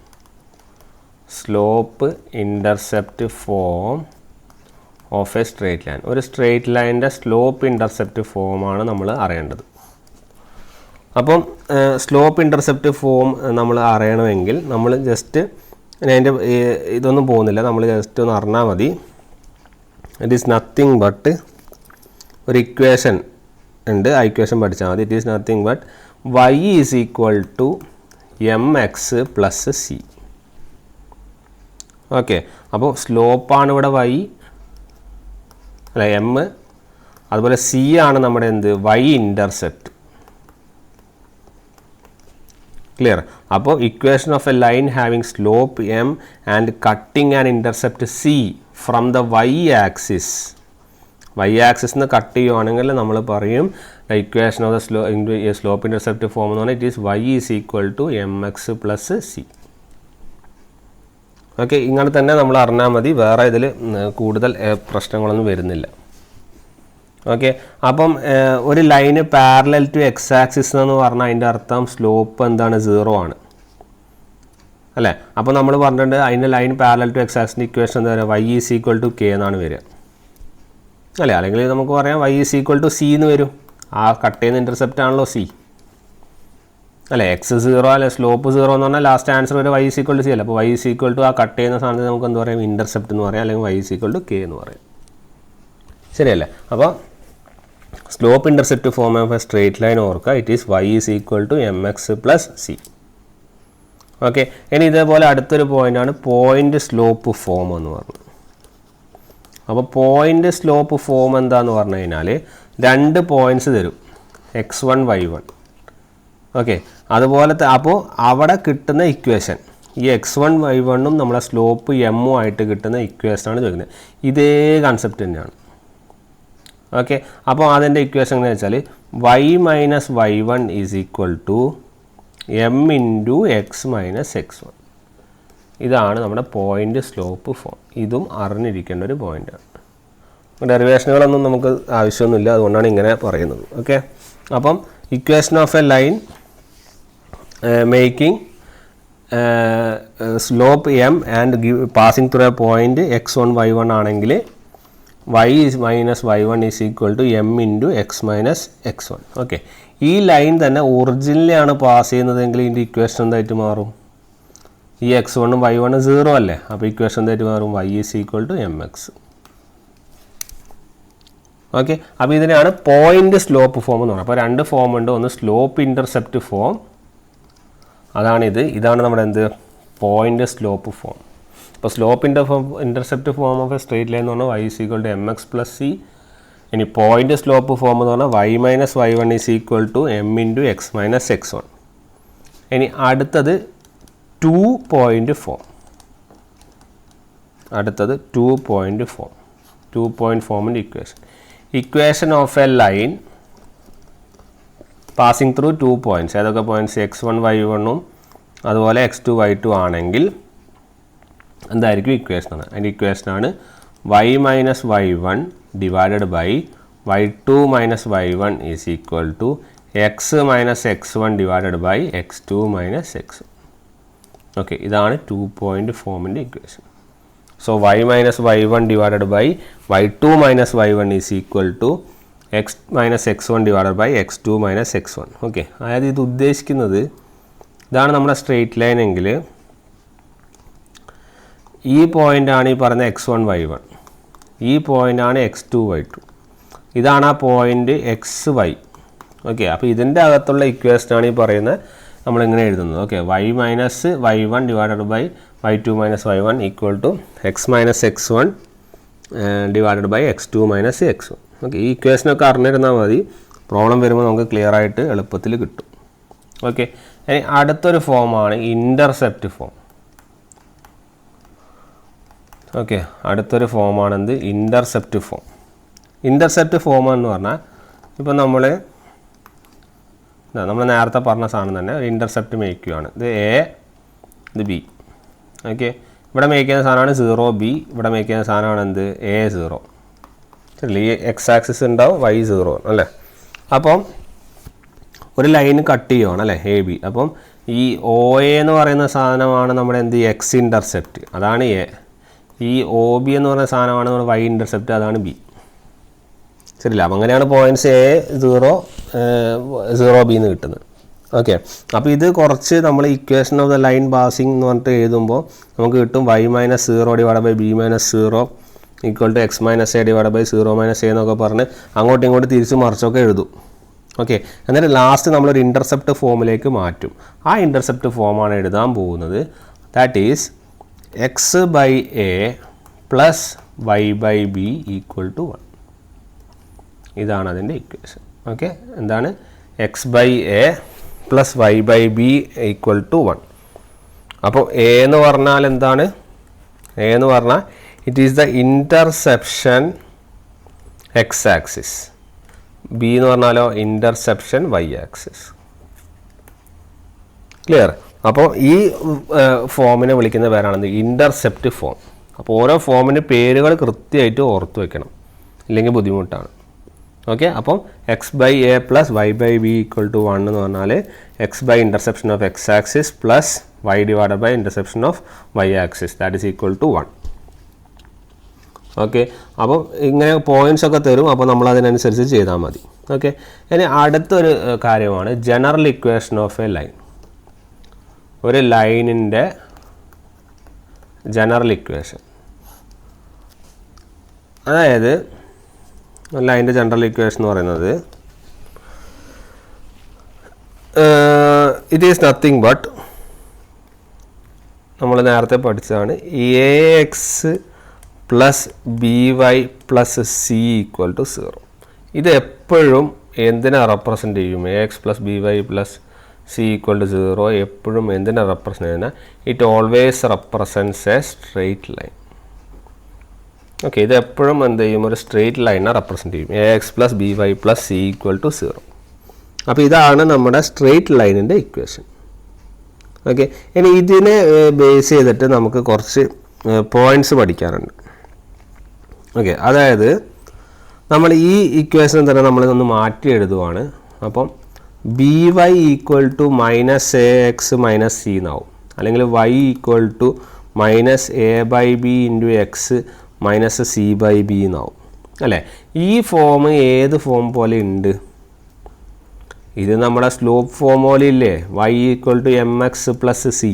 Slope intercept form of a straight line. ഒരു സ്ട്രെയിറ്റ് ലൈനിൻ്റെ സ്ലോപ്പ് ഇൻ്റർസെപ്റ്റ് ഫോമാണ് നമ്മൾ അറിയേണ്ടത്. അപ്പം സ്ലോപ്പ് ഇൻ്റർസെപ്റ്റ് ഫോം നമ്മൾ അറിയണമെങ്കിൽ നമ്മൾ ജസ്റ്റ് അതിൻ്റെ ഇതൊന്നും പോകുന്നില്ല, നമ്മൾ ജസ്റ്റ് ഒന്ന് അറിഞ്ഞാൽ മതി. ഇറ്റ് ഈസ് നത്തിങ് ബട്ട് ഒരു ഇക്വേഷൻ ഉണ്ട്, ആ ഇക്വേഷൻ പഠിച്ചാൽ മതി. It is nothing but y is equal to mx plus c. Okay, അപ്പോൾ സ്ലോപ്പാണ് ഇവിടെ y അല്ല m, അതുപോലെ c ആണ് നമ്മുടെ എന്ത് y ഇൻ്റർസെപ്റ്റ്. ക്ലിയർ? അപ്പോൾ equation of a line having slope m and cutting and intercept c from the y axis. y axis നിന്ന് കട്ട് ചെയ്യുവാണെങ്കിൽ നമ്മൾ പറയും equation of the slope intercept form എന്ന് പറഞ്ഞാൽ it is y is equal to mx plus c. Okay, ഇങ്ങനെ തന്നെ നമ്മൾ അറിഞ്ഞാൽ മതി, വേറെ ഇതിൽ കൂടുതൽ പ്രശ്നങ്ങളൊന്നും വരുന്നില്ല. ഓക്കെ, അപ്പം ഒരു ലൈന് പാരലൽ ടു എക്സ് ആക്സിസ് എന്ന് പറഞ്ഞാൽ അതിൻ്റെ അർത്ഥം സ്ലോപ്പ് എന്താണ് 0 ആണ് അല്ലേ. അപ്പോൾ നമ്മൾ പറഞ്ഞിട്ടുണ്ട് അതിൻ്റെ ലൈൻ പാരലൽ ടു എക്സ് ആക്സിൻ്റെ ഇക്വേഷൻ എന്താ പറയുക y is equal to k എന്നാണ് വരിക അല്ലേ. അല്ലെങ്കിൽ നമുക്ക് പറയാം y is equal to c എന്ന് വരും. ആ കട്ട് ചെയ്യുന്ന ഇൻ്റർസെപ്റ്റ് ആണല്ലോ c അല്ലേ. എക്സ് 0 അല്ലെ സ്ലോപ്പ് 0 എന്ന് പറഞ്ഞാൽ ലാസ്റ്റ് ആൻസർ വരെ y is equal to c അല്ലേ. അപ്പോൾ y ഈസ് ഈക്വൽ ടു ആ കട്ട് ചെയ്യുന്ന സാധനത്തിന് നമുക്ക് എന്താ പറയാം ഇൻ്റർസെപ്റ്റ് എന്ന് പറയാം, അല്ലെങ്കിൽ y is equal to k എന്ന് പറയാം. ശരിയല്ലേ? അപ്പോൾ slope intercept form of a straight line ഓർക്കുക, it is y is equal to mx plus c. Okay, ഇനി ഇതേപോലെ അടുത്തൊരു പോയിൻ്റാണ് പോയിൻ്റ് സ്ലോപ്പ് ഫോം എന്ന് പറഞ്ഞത്. അപ്പോൾ പോയിൻ്റ് സ്ലോപ്പ് ഫോം എന്താന്ന് പറഞ്ഞു കഴിഞ്ഞാൽ രണ്ട് പോയിൻറ്റ്സ് തരും x1 y1. ഓക്കെ, അതുപോലത്തെ അപ്പോൾ അവിടെ കിട്ടുന്ന ഇക്വേഷൻ ഈ x1 y1ഉം നമ്മളെ സ്ലോപ്പ് m ആയിട്ട് കിട്ടുന്ന ഇക്വേഷനാണ് ചോദിക്കുന്നത്. ഇതേ കൺസെപ്റ്റ് തന്നെയാണ്. ഓക്കെ, അപ്പോൾ അതിൻ്റെ ഇക്വേഷൻ എങ്ങനെ വെച്ചാൽ y minus y1 is equal to m into x minus x1. ഇതാണ് നമ്മുടെ പോയിൻ്റ് സ്ലോപ്പ് ഫോം. ഇതും അറിഞ്ഞിരിക്കേണ്ട ഒരു പോയിൻ്റാണ്. ഡെറിവേഷനുകളൊന്നും നമുക്ക് ആവശ്യമൊന്നുമില്ല, അതുകൊണ്ടാണ് ഇങ്ങനെ പറയുന്നത്. ഓക്കെ, അപ്പം equation of a line making slope m and passing through a point x1 y1 ആണെങ്കിൽ y minus y1 is equal to m into x minus x1. Okay, ഈ ലൈൻ തന്നെ ഒറിജിനലാണ് പാസ് ചെയ്യുന്നതെങ്കിൽ ഇതിൻ്റെ ഇക്വേഷൻ എന്തായിട്ട് മാറും? ഈ x1ഉം y1ഉം 0 അല്ലേ. അപ്പോൾ ഇക്വേഷൻ എന്തായിട്ട് മാറും? y is equal to mx. Okay, അപ്പോൾ ഇതിനെയാണ് പോയിൻ്റ് സ്ലോപ്പ് ഫോം എന്ന് പറയുന്നത്. അപ്പോൾ രണ്ട് ഫോം ഉണ്ട്, ഒന്ന് സ്ലോപ്പ് ഇൻ്റർസെപ്റ്റ് ഫോം, അതാണിത്. ഇതാണ് നമ്മുടെ എന്ത് പോയിൻ്റ് സ്ലോപ്പ് ഫോം. അപ്പോൾ slope intercept form of a straight line എന്ന് പറഞ്ഞാൽ y is equal to mx plus c. ഇനി പോയിൻ്റ് സ്ലോപ്പ് ഫോം എന്ന് പറഞ്ഞാൽ y minus y1 is equal to m into x minus x1. ഇനി അടുത്തത് 2 point form. അടുത്തത് 2 point form, 2 point ഫോമിൻ്റെ equation. Equation of a line passing through 2 points, ഏതൊക്കെ points x1 y1ഉം അതുപോലെ x2 y2 ആണെങ്കിൽ എന്തായിരിക്കും ഇക്വേഷനാണ്? അതിൻ്റെ ഇക്വേഷനാണ് y minus y1 divided by y2 minus y1 is equal to x minus x1 divided by x2 minus x1. Okay, ഇതാണ് 2 point ഫോമിൻ്റെ equation. So y minus y1 divided by y2 minus y1 is equal to x minus x1 divided by x2 minus x1. Okay, അതായത് ഇത് ഉദ്ദേശിക്കുന്നത് ഇതാണ് നമ്മുടെ straight line എങ്കിൽ ഈ പോയിൻ്റാണ് ഈ പറഞ്ഞ x1 y1, ഈ പോയിൻ്റാണ് x2 y2, ഇതാണ് ആ പോയിൻ്റ് എക്സ് വൈ. ഓക്കെ, അപ്പോൾ ഇതിൻ്റെ അകത്തുള്ള ഇക്വേഷനാണ് ഈ പറയുന്നത് നമ്മളിങ്ങനെ എഴുതുന്നത്. Okay, y minus y1 divided by y2 minus y1 equal to x minus x1 divided by x2 minus x1. Okay, ഈ ഇക്വേഷനൊക്കെ അറിഞ്ഞിരുന്നാൽ മതി, പ്രോബ്ലം വരുമ്പോൾ നമുക്ക് ക്ലിയർ ആയിട്ട് എളുപ്പത്തിൽ കിട്ടും. ഓക്കെ, ഇനി അടുത്തൊരു ഫോമാണ് ഇൻ്റർസെപ്റ്റ് ഫോം. ഓക്കെ, അടുത്തൊരു ഫോമാണ് എന്ത്? Intercept form. ഇൻ്റർസെപ്റ്റ് ഫോം എന്ന് പറഞ്ഞാൽ ഇപ്പോൾ നമ്മൾ നേരത്തെ പറഞ്ഞ സാധനം തന്നെ ഒരു ഇൻ്റർസെപ്റ്റ് മേക്ക് ചെയ്യുകയാണ്. ഇത് എ, ഇത് ബി. ഓക്കെ, ഇവിടെ മേക്ക് ചെയ്യുന്ന സാധനമാണ് 0B, ഇവിടെ മേക്ക് ചെയ്യുന്ന സാധനമാണ് എന്ത്? A0. ശരി, ഈ എക്സ് ആക്സിസ് ഉണ്ടാവും, y0 അല്ലേ. അപ്പം ഒരു ലൈൻ കട്ട് ചെയ്യുവാണ് അല്ലേ, AB. അപ്പം ഈ OA എന്ന് പറയുന്ന സാധനമാണ് നമ്മുടെ എന്ത്? എക്സ് ഇൻ്റർസെപ്റ്റ്, അതാണ് എ. ഈ OB എന്ന് പറയുന്ന സാധനമാണ് നമ്മുടെ y ഇൻ്റർസെപ്റ്റ്, അതാണ് ബി. ശരിയല്ല, അപ്പം അങ്ങനെയാണ് പോയിൻറ്റ്സ് A0 0B എന്ന് കിട്ടുന്നത്. ഓക്കെ, അപ്പോൾ ഇത് കുറച്ച് നമ്മൾ equation of the line passing എന്ന് പറഞ്ഞിട്ട് എഴുതുമ്പോൾ നമുക്ക് കിട്ടും y minus 0 divide by b minus 0 equal to X minus A divide by 0 minus A എന്നൊക്കെ പറഞ്ഞ് അങ്ങോട്ടും ഇങ്ങോട്ടും തിരിച്ച് മറിച്ചൊക്കെ എഴുതും. ഓക്കെ, എന്നിട്ട് ലാസ്റ്റ് നമ്മളൊരു ഇൻ്റർസെപ്റ്റ് ഫോമിലേക്ക് മാറ്റും. ആ ഇൻ്റർസെപ്റ്റ് ഫോമാണ് എഴുതാൻ പോകുന്നത്. That is X by A plus Y by B equal to 1. ഇതാണ് അതിൻ്റെ ഇക്വേഷൻ. ഓക്കെ, എന്താണ്? X by A plus Y by B equal to 1. അപ്പോൾ എ എന്ന് പറഞ്ഞാൽ എന്താണ്? എ എന്ന് പറഞ്ഞാൽ it is the interception X axis. B എന്ന് പറഞ്ഞാലോ ഇൻ്റർസെപ്ഷൻ വൈ ആക്സിസ്. ക്ലിയർ? അപ്പോൾ ഈ ഫോമിനെ വിളിക്കുന്ന പേരാണ് ഇൻ്റർസെപ്റ്റ് ഫോം. അപ്പോൾ ഓരോ ഫോമിൻ്റെ പേരുകൾ കൃത്യമായിട്ട് ഓർത്ത് വയ്ക്കണം, ഇല്ലെങ്കിൽ ബുദ്ധിമുട്ടാണ്. ഓക്കെ, അപ്പം X by A plus Y by B equal to 1 എന്ന് പറഞ്ഞാൽ X by interception of X axis plus Y divided by interception of Y axis, that is equal to 1. Okay, അപ്പം ഇങ്ങനെ പോയിൻറ്റ്സ് ഒക്കെ തരും, അപ്പോൾ നമ്മൾ അതിനനുസരിച്ച് ചെയ്താൽ മതി. ഓക്കെ, ഇനി അടുത്തൊരു കാര്യമാണ് general equation of a line. ഒരു ലൈനിൻ്റെ ജനറൽ ഇക്വേഷൻ, അതായത് ലൈനിൻ്റെ ജനറൽ ഇക്വേഷൻ എന്ന് പറയുന്നത് ഇറ്റ് ഈസ് നത്തിങ് ബട്ട് നമ്മൾ നേരത്തെ പഠിച്ചതാണ് A X plus B Y plus C equal to 0. ഇത് എപ്പോഴും എന്തിനെ റെപ്രസെൻ്റ് ചെയ്യും? A X plus B Y plus C equal to 0 എപ്പോഴും എന്തിനെ റെപ്രസെൻ്റ് ചെയ്യുന്ന? It always represents a straight line. Okay, ഇത് എപ്പോഴും എന്ത് ചെയ്യും? ഒരു സ്ട്രെയിറ്റ് ലൈനെ റെപ്രസെൻ്റ് ചെയ്യും. A X plus B Y plus C equal to 0. അപ്പോൾ ഇതാണ് നമ്മുടെ സ്ട്രെയിറ്റ് ലൈനിൻ്റെ ഇക്വേഷൻ. ഓക്കെ, ഇനി ഇതിനെ ബേസ് ചെയ്തിട്ട് നമുക്ക് കുറച്ച് പോയിൻറ്റ്സ് പഠിക്കാറുണ്ട്. ഓക്കെ, അതായത് നമ്മൾ ഈ ഇക്വേഷൻ തന്നെ നമ്മളിതൊന്ന് മാറ്റി എഴുതുവാണ്. അപ്പം B Y equal to minus A X minus C എന്നാവും, അല്ലെങ്കിൽ Y equal to minus A by B into X minus C by B എന്നാവും അല്ലേ. ഈ ഫോം ഏത് ഫോം പോലെ ഉണ്ട്? ഇത് നമ്മുടെ സ്ലോപ്പ് ഫോം പോലെ ഇല്ലേ, Y equal to M X plus C.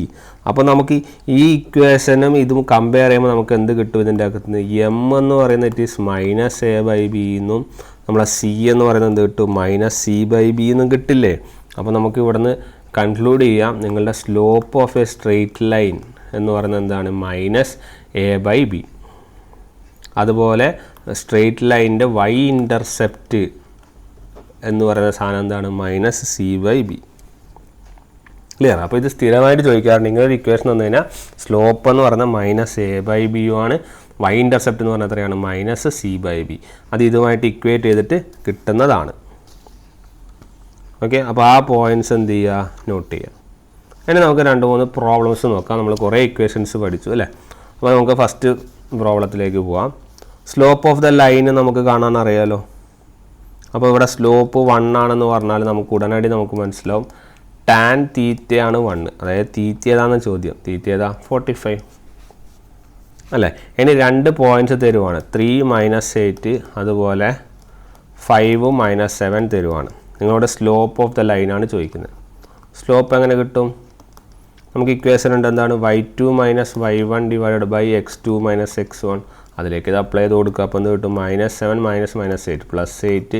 അപ്പോൾ നമുക്ക് ഈ ഇക്വേഷനും ഇതും കമ്പയർ ചെയ്യുമ്പോൾ നമുക്ക് എന്ത് കിട്ടും? ഇതിൻ്റെ അകത്ത് എം എന്ന് പറയുന്നത് it is minus A by B എന്നും നമ്മളെ സി എന്ന് പറയുന്നത് എന്ത് കിട്ടും? മൈനസ് സി ബൈ ബി എന്നും കിട്ടില്ലേ. അപ്പോൾ നമുക്ക് ഇവിടുന്ന് കൺക്ലൂഡ് ചെയ്യാം, നിങ്ങളുടെ slope of a straight line എന്ന് പറയുന്നത് എന്താണ്? Minus A by B. അതുപോലെ സ്ട്രെയിറ്റ് ലൈനിൻ്റെ വൈ ഇൻ്റർസെപ്റ്റ് എന്ന് പറയുന്ന സാധനം എന്താണ്? Minus C by B. Clear? അപ്പോൾ ഇത് സ്ഥിരമായിട്ട് ചോദിക്കാറുണ്ട്. ഇങ്ങനൊരു ഇക്വേഷൻ വന്നു കഴിഞ്ഞാൽ സ്ലോപ്പ് എന്ന് പറയുന്നത് മൈനസ് എ ബൈ ബി ആണ്, വൈ ഇൻ്റർസെപ്റ്റ് എന്ന് പറഞ്ഞാൽ എത്രയാണ്? Minus C by B. അത് ഇതുമായിട്ട് ഇക്വേറ്റ് ചെയ്തിട്ട് കിട്ടുന്നതാണ്. ഓക്കെ, അപ്പോൾ ആ പോയിൻറ്റ്സ് എന്ത് ചെയ്യുക? നോട്ട് ചെയ്യുക. ഇനി നമുക്ക് 2-3 പ്രോബ്ലംസ് നോക്കാം. നമ്മൾ കുറേ ഇക്വേഷൻസ് പഠിച്ചു അല്ലേ? അപ്പോൾ നമുക്ക് ഫസ്റ്റ് പ്രോബ്ലത്തിലേക്ക് പോവാം. സ്ലോപ്പ് ഓഫ് ദ ലൈന് നമുക്ക് കാണാൻ അറിയാലോ. അപ്പോൾ ഇവിടെ സ്ലോപ്പ് 1 ആണെന്ന് പറഞ്ഞാൽ നമുക്ക് ഉടനടി നമുക്ക് മനസ്സിലാവും ടാൻ തീറ്റയാണ് 1. അതായത് തീറ്റ ഏതാണെന്ന് ചോദ്യം. തീറ്റ ഏതാ? 45 അല്ലേ? ഇനി 2 പോയിൻറ്റ്സ് തരുവാണ്. 3 - 8 അതുപോലെ 5 - 7 തരുവാണ്. നിങ്ങളുടെ സ്ലോപ്പ് ഓഫ് ദ ലൈനാണ് ചോദിക്കുന്നത്. സ്ലോപ്പ് എങ്ങനെ കിട്ടും? നമുക്ക് ഇക്വേഷൻ ഉണ്ട്. എന്താണ്? y2 - y1 divided by x2 - x1. അതിലേക്ക് ഇത് അപ്ലൈ ചെയ്ത് കൊടുക്കുക. അപ്പോൾ എന്ത് കിട്ടും? -7 - -8 plus 8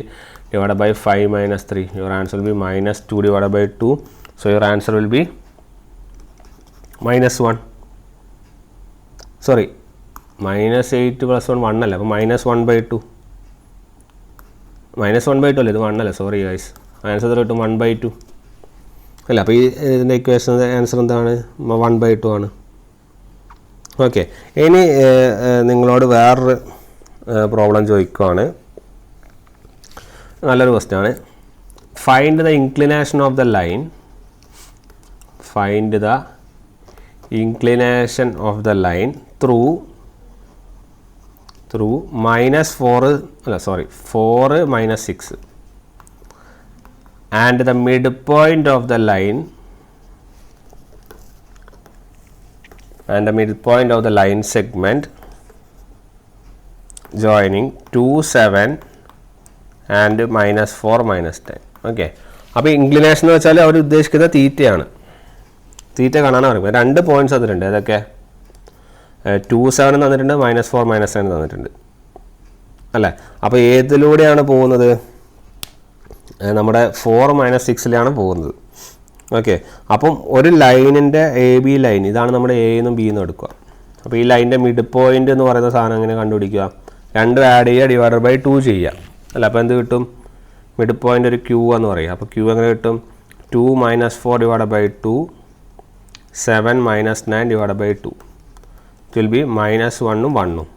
divided by 5 - 3. Your answer will be -2 divided by 2. So your answer will be -1. Sorry, -8 plus 1 1 അല്ല. അപ്പോൾ -1/2. -1/2 അല്ലേ? ഇത് 1 അല്ലേ? Sorry guys. ആൻസർ എത്ര കിട്ടും? 1/2 അല്ല. അപ്പോൾ ഈ ഇതിൻ്റെ ഇക്വേഷൻ ആൻസർ എന്താണ്? 1/2 ആണ്. ഓക്കെ, ഇനി നിങ്ങളോട് വേറൊരു പ്രോബ്ലം ചോദിക്കുവാണ്. നല്ലൊരു ക്വസ്റ്റ്യൻ ആണ്. Find the inclination of the line. Find the inclination of the line through -4 അല്ല sorry 4 - 6 and the midpoint of the line segment joining 2, 7 and -4 - 10. Okay, അപ്പോൾ ഇൻക്ലിനേഷൻ എന്ന് വെച്ചാൽ അവർ ഉദ്ദേശിക്കുന്ന തീറ്റയാണ്. തീറ്റ കാണാനാണ് പറയുന്നത്. 2 പോയിൻറ്റ്സ് തന്നിട്ടുണ്ട്. ഏതൊക്കെ? 2, 7 തന്നിട്ടുണ്ട്, -4 - 7 തന്നിട്ടുണ്ട് അല്ലേ? അപ്പോൾ ഏതിലൂടെയാണ് പോകുന്നത്? നമ്മുടെ 4 - 6 പോകുന്നത്. ഓക്കെ, അപ്പം ഒരു ലൈനിൻ്റെ AB ലൈൻ ഇതാണ്. നമ്മുടെ A എന്നും B എന്നും എടുക്കുക. അപ്പോൾ ഈ ലൈനിൻ്റെ മിഡ് പോയിൻ്റ് എന്ന് പറയുന്ന സാധനം എങ്ങനെ കണ്ടുപിടിക്കുക? 2 ആഡ് ചെയ്യുക, ഡിവൈഡഡ് ബൈ 2 ചെയ്യുക അല്ല. അപ്പോൾ എന്ത് കിട്ടും? മിഡ് പോയിൻ്റ് ഒരു Q എന്ന് പറയും. അപ്പോൾ Q എങ്ങനെ കിട്ടും? 2 - 4 divided by 2, 7 - 9 divided by 2. It will be -1 ഉം 1 ഉം.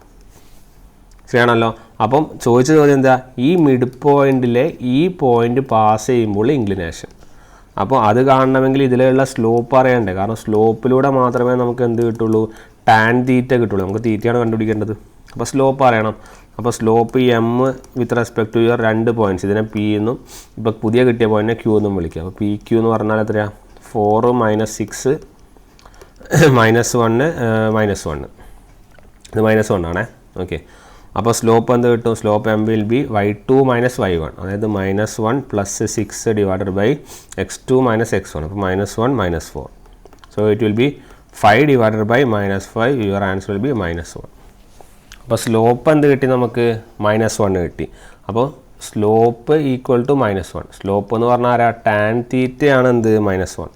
ശരിയാണല്ലോ? അപ്പം ചോദിച്ച ചോദ്യം എന്താ? ഈ മിഡ് പോയിൻറ്റിലെ ഈ പോയിൻ്റ് പാസ് ചെയ്യുമ്പോൾ ഇൻക്ലിനേഷൻ. അപ്പോൾ അത് കാണണമെങ്കിൽ ഇതിലുള്ള സ്ലോപ്പ് അറിയണ്ടേ? കാരണം സ്ലോപ്പിലൂടെ മാത്രമേ നമുക്ക് എന്ത് കിട്ടുള്ളൂ? ടാൻ തീറ്റ കിട്ടുള്ളൂ. നമുക്ക് തീറ്റയാണ് കണ്ടുപിടിക്കേണ്ടത്. അപ്പോൾ സ്ലോപ്പ് അറിയണം. അപ്പോൾ slope M with respect to your 2 points. ഇതിനെ P എന്നും ഇപ്പോൾ പുതിയ കിട്ടിയ പോയിൻറ്റിനെ Q എന്നും വിളിക്കുക. അപ്പോൾ PQ എന്ന് പറഞ്ഞാൽ എത്രയാണ്? 4 - 6 -1 -1. ഇത് -1 ആണേ. ഓക്കെ, അപ്പോൾ സ്ലോപ്പ് എന്ത് കിട്ടും? Slope M will be y2 - y1. അതായത് -1 + 6 divided by x2 - x1. അപ്പോൾ -1 - 4. So it will be 5 divided by -5. Your answer will be -1. അപ്പോൾ സ്ലോപ്പ് എന്ത് കിട്ടി? നമുക്ക് -1 കിട്ടി. അപ്പോൾ സ്ലോപ്പ് ഈക്വൽ ടു -1. സ്ലോപ്പ് എന്ന് പറഞ്ഞാൽ ആരാ? ടാൻ തീറ്റയാണ് എന്ത്? -1.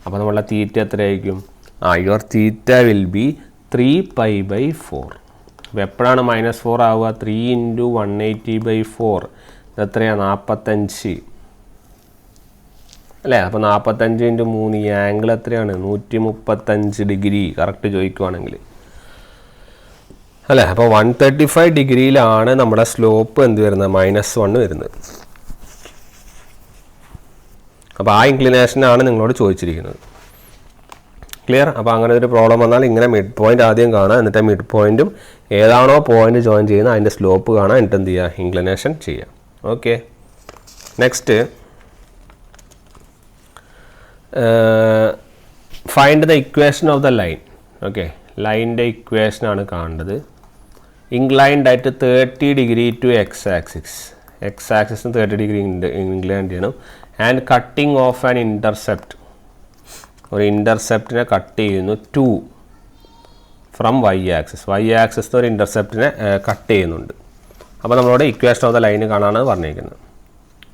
അപ്പോൾ നമ്മളുടെ തീറ്റ എത്രയായിരിക്കും? Your theta will be 3π/4. അപ്പോൾ എപ്പോഴാണ് -4 ആവുക? 3 × 180/4 എത്രയാണ്? 45 അല്ലേ? അപ്പോൾ 45 × 3 ഈ ആംഗിൾ എത്രയാണ്? 135 ഡിഗ്രി കറക്റ്റ് ചോദിക്കുവാണെങ്കിൽ അല്ലേ? അപ്പോൾ 135 ഡിഗ്രിയിലാണ് നമ്മുടെ സ്ലോപ്പ് എന്ത് വരുന്നത്? -1 വരുന്നത്. അപ്പോൾ ആ ഇൻക്ലിനേഷനാണ് നിങ്ങളോട് ചോദിച്ചിരിക്കുന്നത്. ക്ലിയർ? അപ്പോൾ അങ്ങനെ ഒരു പ്രോബ്ലം വന്നാൽ ഇങ്ങനെ മിഡ് പോയിൻ്റ് ആദ്യം കാണുക. എന്നിട്ട് മിഡ് പോയിൻറ്റും ഏതാണോ പോയിൻ്റ് ജോയിൻ ചെയ്യുന്നത് അതിൻ്റെ സ്ലോപ്പ് കാണാൻ. എന്നിട്ട് എന്ത് ചെയ്യുക? ഇൻക്ലിനേഷൻ ചെയ്യുക. Okay, next find the equation of the line. Okay, ലൈനിൻ്റെ ഇക്വേഷനാണ് കാണേണ്ടത്. ഇൻക്ലൈൻഡ് ആയിട്ട് 30 degree to X axis. X ആക്സിസിന് 30 ഡിഗ്രി ഇൻക്ലൈൻഡ് ചെയ്യണം. And cutting off an intercept. ഒരു ഇൻ്റർസെപ്റ്റിനെ കട്ട് ചെയ്യുന്നു 2 from y axis. y axis ഒരു ഇൻ്റർസെപ്റ്റിനെ കട്ട് ചെയ്യുന്നുണ്ട്. അപ്പോൾ നമ്മളോട് ഇക്വേഷൻ ഓഫ് ദ ലൈൻ കാണാനാണ് പറഞ്ഞിരിക്കുന്നത്.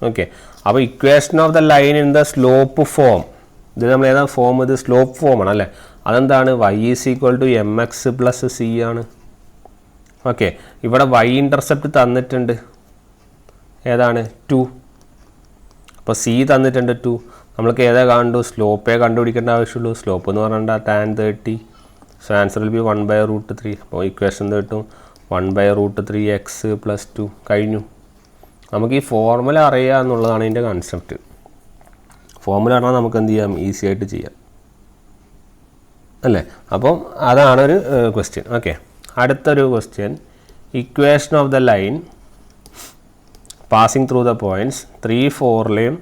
ഓക്കെ, അപ്പോൾ equation of the line in the slope form. ഇത് നമ്മൾ ഏതാ ഫോം? ഇത് സ്ലോപ്പ് ഫോമാണ് അല്ലേ? അതെന്താണ്? y = mx + c ആണ്. ഓക്കെ, ഇവിടെ y ഇൻ്റർസെപ്റ്റ് തന്നിട്ടുണ്ട്. ഏതാണ്? 2. അപ്പോൾ c തന്നിട്ടുണ്ട് 2. നമ്മൾക്ക് ഏതാ കണ്ടു? സ്ലോപ്പേ കണ്ടുപിടിക്കേണ്ട ആവശ്യമുള്ളൂ. സ്ലോപ്പ് എന്ന് പറഞ്ഞാൽ tan 30. So answer will B 1/√3. അപ്പോൾ ഇക്വേഷൻ എന്ത് കിട്ടും? 1/√3x + 2. കഴിഞ്ഞു. നമുക്ക് ഈ ഫോർമുല അറിയുക എന്നുള്ളതാണ് ഇതിൻ്റെ കൺസെപ്റ്റ്. ഫോർമുല പറഞ്ഞാൽ നമുക്ക് എന്ത് ചെയ്യാം? ഈസി ആയിട്ട് ചെയ്യാം അല്ലേ? അപ്പം അതാണൊരു ക്വസ്റ്റ്യൻ. ഓക്കെ, അടുത്തൊരു question. Equation of the line passing through the points 3, 4ലെയും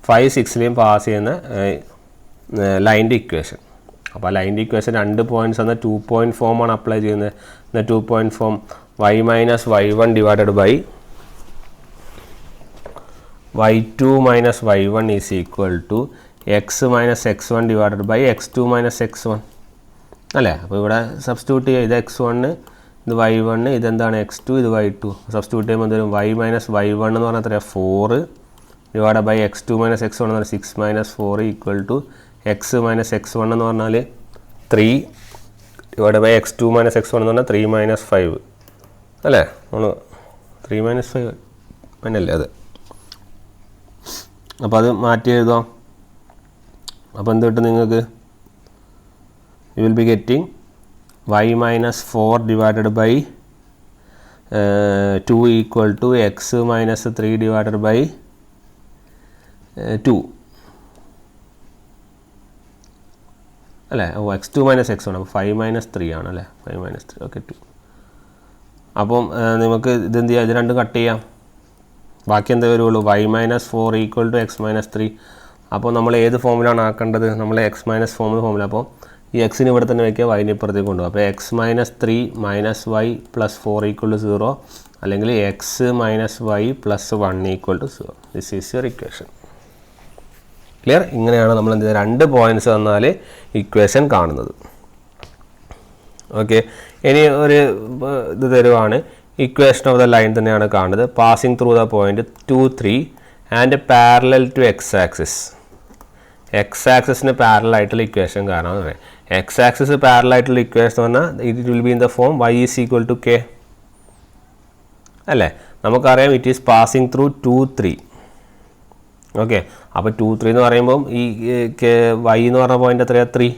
5, 6ലെയും പാസ് ചെയ്യുന്ന ലൈൻ്റെ ഇക്വേഷൻ. അപ്പോൾ ലൈൻ്റെ ഇക്വേഷൻ 2 പോയിൻറ്റ്സ് എന്ന 2 പോയിൻറ്റ് ഫോമാണ് അപ്ലൈ ചെയ്യുന്നത്. എന്നാൽ 2 point form y - y1 divided by y2 - y1 is equal to x - x1 divided by x2 - x1 അല്ലേ? അപ്പോൾ ഇവിടെ സബ്സ്റ്റിറ്റ്യൂട്ട് ചെയ്യുക. ഇത് x1, ഇത് y1, ഇതെന്താണ് x2, ഇത് y2. സബ്സ്റ്റിറ്റ്യൂട്ട് ചെയ്യുമ്പോൾ എന്തെങ്കിലും y - y1 എന്ന് പറഞ്ഞാൽ എത്രയാണ്? 4 ഡിവൈഡ് ബൈ x2 - x1 എന്ന് പറഞ്ഞാൽ 6 - 4 ഈക്വൽ ടു x - x1 എന്ന് പറഞ്ഞാൽ 3 ഡിവൈഡ് ബൈ x2 - x1 എന്ന് പറഞ്ഞാൽ 3 - 5 അല്ലേ? 3 - 5 അങ്ങനെയല്ലേ അത്? അപ്പോൾ അത് മാറ്റി എഴുതാം. അപ്പോൾ എന്ത് കിട്ടും നിങ്ങൾക്ക്? You will be getting y - 4 divided by 2 equal to x - 3 divided by 2 അല്ലേ? x2 - x1. അപ്പോൾ 5 - 3 ആണ് അല്ലേ? 5 - 3. ഓക്കെ, 2. അപ്പം നമുക്ക് ഇതെന്ത് ചെയ്യാം? ഇത് രണ്ടും കട്ട് ചെയ്യാം. ബാക്കി എന്താ വരുള്ളൂ? y - 4 equal to x - 3. അപ്പോൾ നമ്മൾ ഏത് ഫോമിലാണ് ആക്കേണ്ടത്? നമ്മൾ x - ഫോമിൽ. അപ്പോൾ ഈ എക്സിന് ഇവിടെ തന്നെ വയ്ക്കുക, വൈന് ഇപ്പുറത്തേക്ക് കൊണ്ടുപോകും. അപ്പോൾ x - 3 - y + 4 ഈക്വൽ ടു 0, അല്ലെങ്കിൽ x - y + 1 equal to 0. This is your equation. Clear? ഇങ്ങനെയാണ് നമ്മൾ എന്ത് ചെയ്യുക? 2 പോയിൻറ്റ്സ് തന്നാൽ ഇക്വേഷൻ കാണുന്നത്. ഓക്കെ, ഇനി ഒരു ഇത് തരുവാണ്. ഇക്വേഷൻ ഓഫ് ദ ലൈൻ തന്നെയാണ് കാണുന്നത്. Passing through the point 2, 3 and parallel to X axis. X ആക്സിസിന് പാരലൽ ആയിട്ടുള്ള ഇക്വേഷൻ കാണാൻ പറയാം. എക്സ് ആക്സിസ് പാരലൽ ആയിട്ടുള്ള ഇക്വേഷൻ എന്ന് പറഞ്ഞാൽ it will be in the form y = k അല്ലേ? നമുക്കറിയാം it is passing through 2, 3. Okay, അപ്പോൾ 2, 3 എന്ന് പറയുമ്പം ഈ y എന്ന് പറഞ്ഞ പോയിൻ്റ് എത്രയാണ്? 3.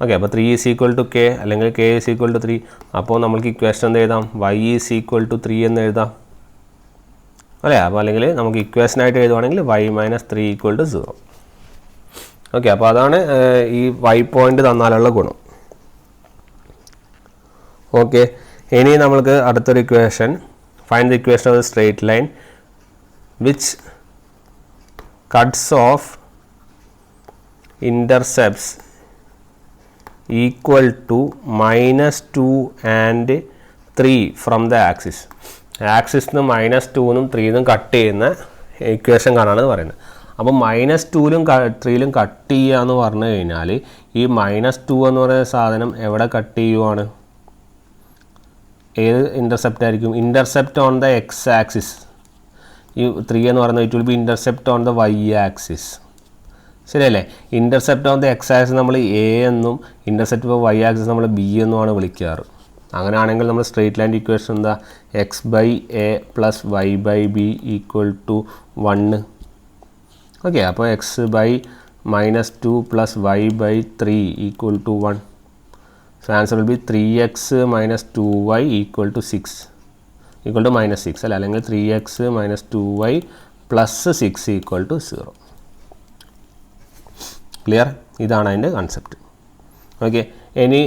ഓക്കെ, അപ്പോൾ 3 = k അല്ലെങ്കിൽ k = 3. അപ്പോൾ നമുക്ക് ഇക്വേഷൻ എന്ത് എഴുതാം? y = 3 എന്ന് എഴുതാം അല്ലേ? അപ്പോൾ അല്ലെങ്കിൽ നമുക്ക് ഇക്വേഷനായിട്ട് എഴുതുവാണെങ്കിൽ y - 3 = 0. ഓക്കെ, അപ്പോൾ അതാണ് ഈ y പോയിൻ്റ് തന്നാലുള്ള ഗുണം. ഓക്കെ, ഇനി നമ്മൾക്ക് അടുത്തൊരു equation. Find the equation of the straight line which cuts of intercepts equal to -2 and 3 from the axis. ആക്സിസിന് -2 3 cut ചെയ്യുന്ന ഇക്വേഷൻ കാണാനാണ് പറയുന്നത്. അപ്പോൾ -2 3 കട്ട് ചെയ്യുക എന്ന് പറഞ്ഞു കഴിഞ്ഞാൽ ഈ -2 എന്ന് പറയുന്ന സാധനം എവിടെ കട്ട് ചെയ്യുവാണ്? ഏത് ഇൻ്റർസെപ്റ്റ് ആയിരിക്കും? Intercept on the x axis. ഈ 3 എന്ന് പറയുന്നത് it will be intercept on the y axis. ശരിയല്ലേ? Intercept on the x axis നമ്മൾ എ എന്നും ഇൻ്റർസെപ്റ്റ് ഓഫ് വൈ ആക്സിസ് നമ്മൾ ബി എന്നുമാണ് വിളിക്കാറ്. അങ്ങനെയാണെങ്കിൽ നമ്മൾ സ്ട്രെയിറ്റ് ലൈൻ ഇക്വേഷൻ എന്താ? x/a + y/b = 1. ഓക്കെ, അപ്പോൾ x/-2 + y/3 = 1. So answer will B 3x - 2y = 6 -6 അല്ല, അല്ലെങ്കിൽ 3x - 2y + 6 = 0. ക്ലിയർ? ഇതാണ് അതിൻ്റെ കൺസെപ്റ്റ്. ഓക്കെ, ഇനി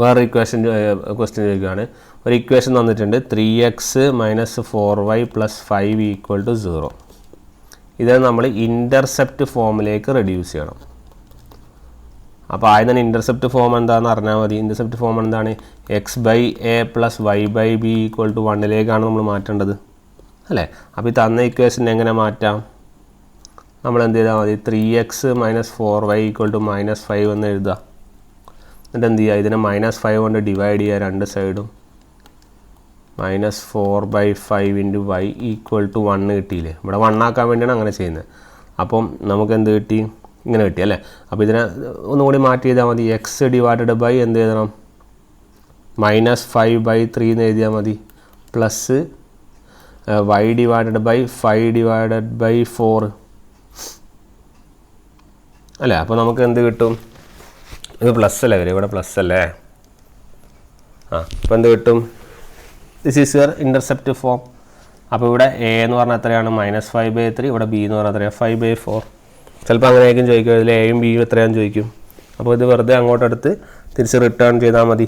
വേറെ ക്വസ്റ്റ്യൻ ചോദിക്കുകയാണ്. ഒരു ഇക്വേഷൻ തന്നിട്ടുണ്ട് 3x - 4y + 5 = 0. ഇത് നമ്മൾ ഇൻ്റർസെപ്റ്റ് ഫോമിലേക്ക് റെഡ്യൂസ് ചെയ്യണം. അപ്പോൾ ആദ്യം തന്നെ ഇൻ്റർസെപ്റ്റ് ഫോം എന്താണെന്ന് അറിഞ്ഞാൽ മതി. ഇൻ്റർസെപ്റ്റ് ഫോം എന്താണ്? x/a + y/b = 1 നമ്മൾ മാറ്റേണ്ടത് അല്ലേ? അപ്പോൾ ഈ തന്ന ഇക്വേഷൻ എങ്ങനെ മാറ്റാം? നമ്മൾ എന്ത് ചെയ്താൽ മതി? 3x - 4y = -5 എന്ന് എഴുതുക. എന്നിട്ട് എന്ത് ചെയ്യുക? ഇതിനെ -5 കൊണ്ട് ഡിവൈഡ് ചെയ്യുക രണ്ട് സൈഡും. -4/5 × y = 1 കിട്ടിയില്ലേ? ഇവിടെ 1 ആക്കാൻ വേണ്ടിയാണ് അങ്ങനെ ചെയ്യുന്നത്. അപ്പം നമുക്ക് എന്ത് കിട്ടി? ഇങ്ങനെ കിട്ടി അല്ലേ? അപ്പോൾ ഇതിനെ ഒന്നുകൂടി മാറ്റി ചെയ്താൽ മതി. x ഡിവൈഡഡ് ബൈ എന്ത് എഴുതണം? -5/3 എന്ന് എഴുതിയാൽ മതി. പ്ലസ് y ഡിവൈഡഡ് ബൈ 5/4 അല്ലേ? അപ്പോൾ നമുക്ക് എന്ത് കിട്ടും? ഇത് പ്ലസ് അല്ലേ വരും, ഇവിടെ പ്ലസ് അല്ലേ. അപ്പോൾ എന്ത് കിട്ടും? This is your intercept form. അപ്പോൾ ഇവിടെ എ എന്ന് പറഞ്ഞാൽ എത്രയാണ്? -5/3. ഇവിടെ ബി എന്ന് പറഞ്ഞാൽ എത്രയാണ്? 5/4. ചിലപ്പോൾ അങ്ങനെയായിരിക്കും ചോദിക്കും, ഇതിൽ എയും ബിയും എത്രയാണെന്ന് ചോദിക്കും. അപ്പോൾ ഇത് വെറുതെ അങ്ങോട്ടെടുത്ത് തിരിച്ച് റിട്ടേൺ ചെയ്താൽ മതി.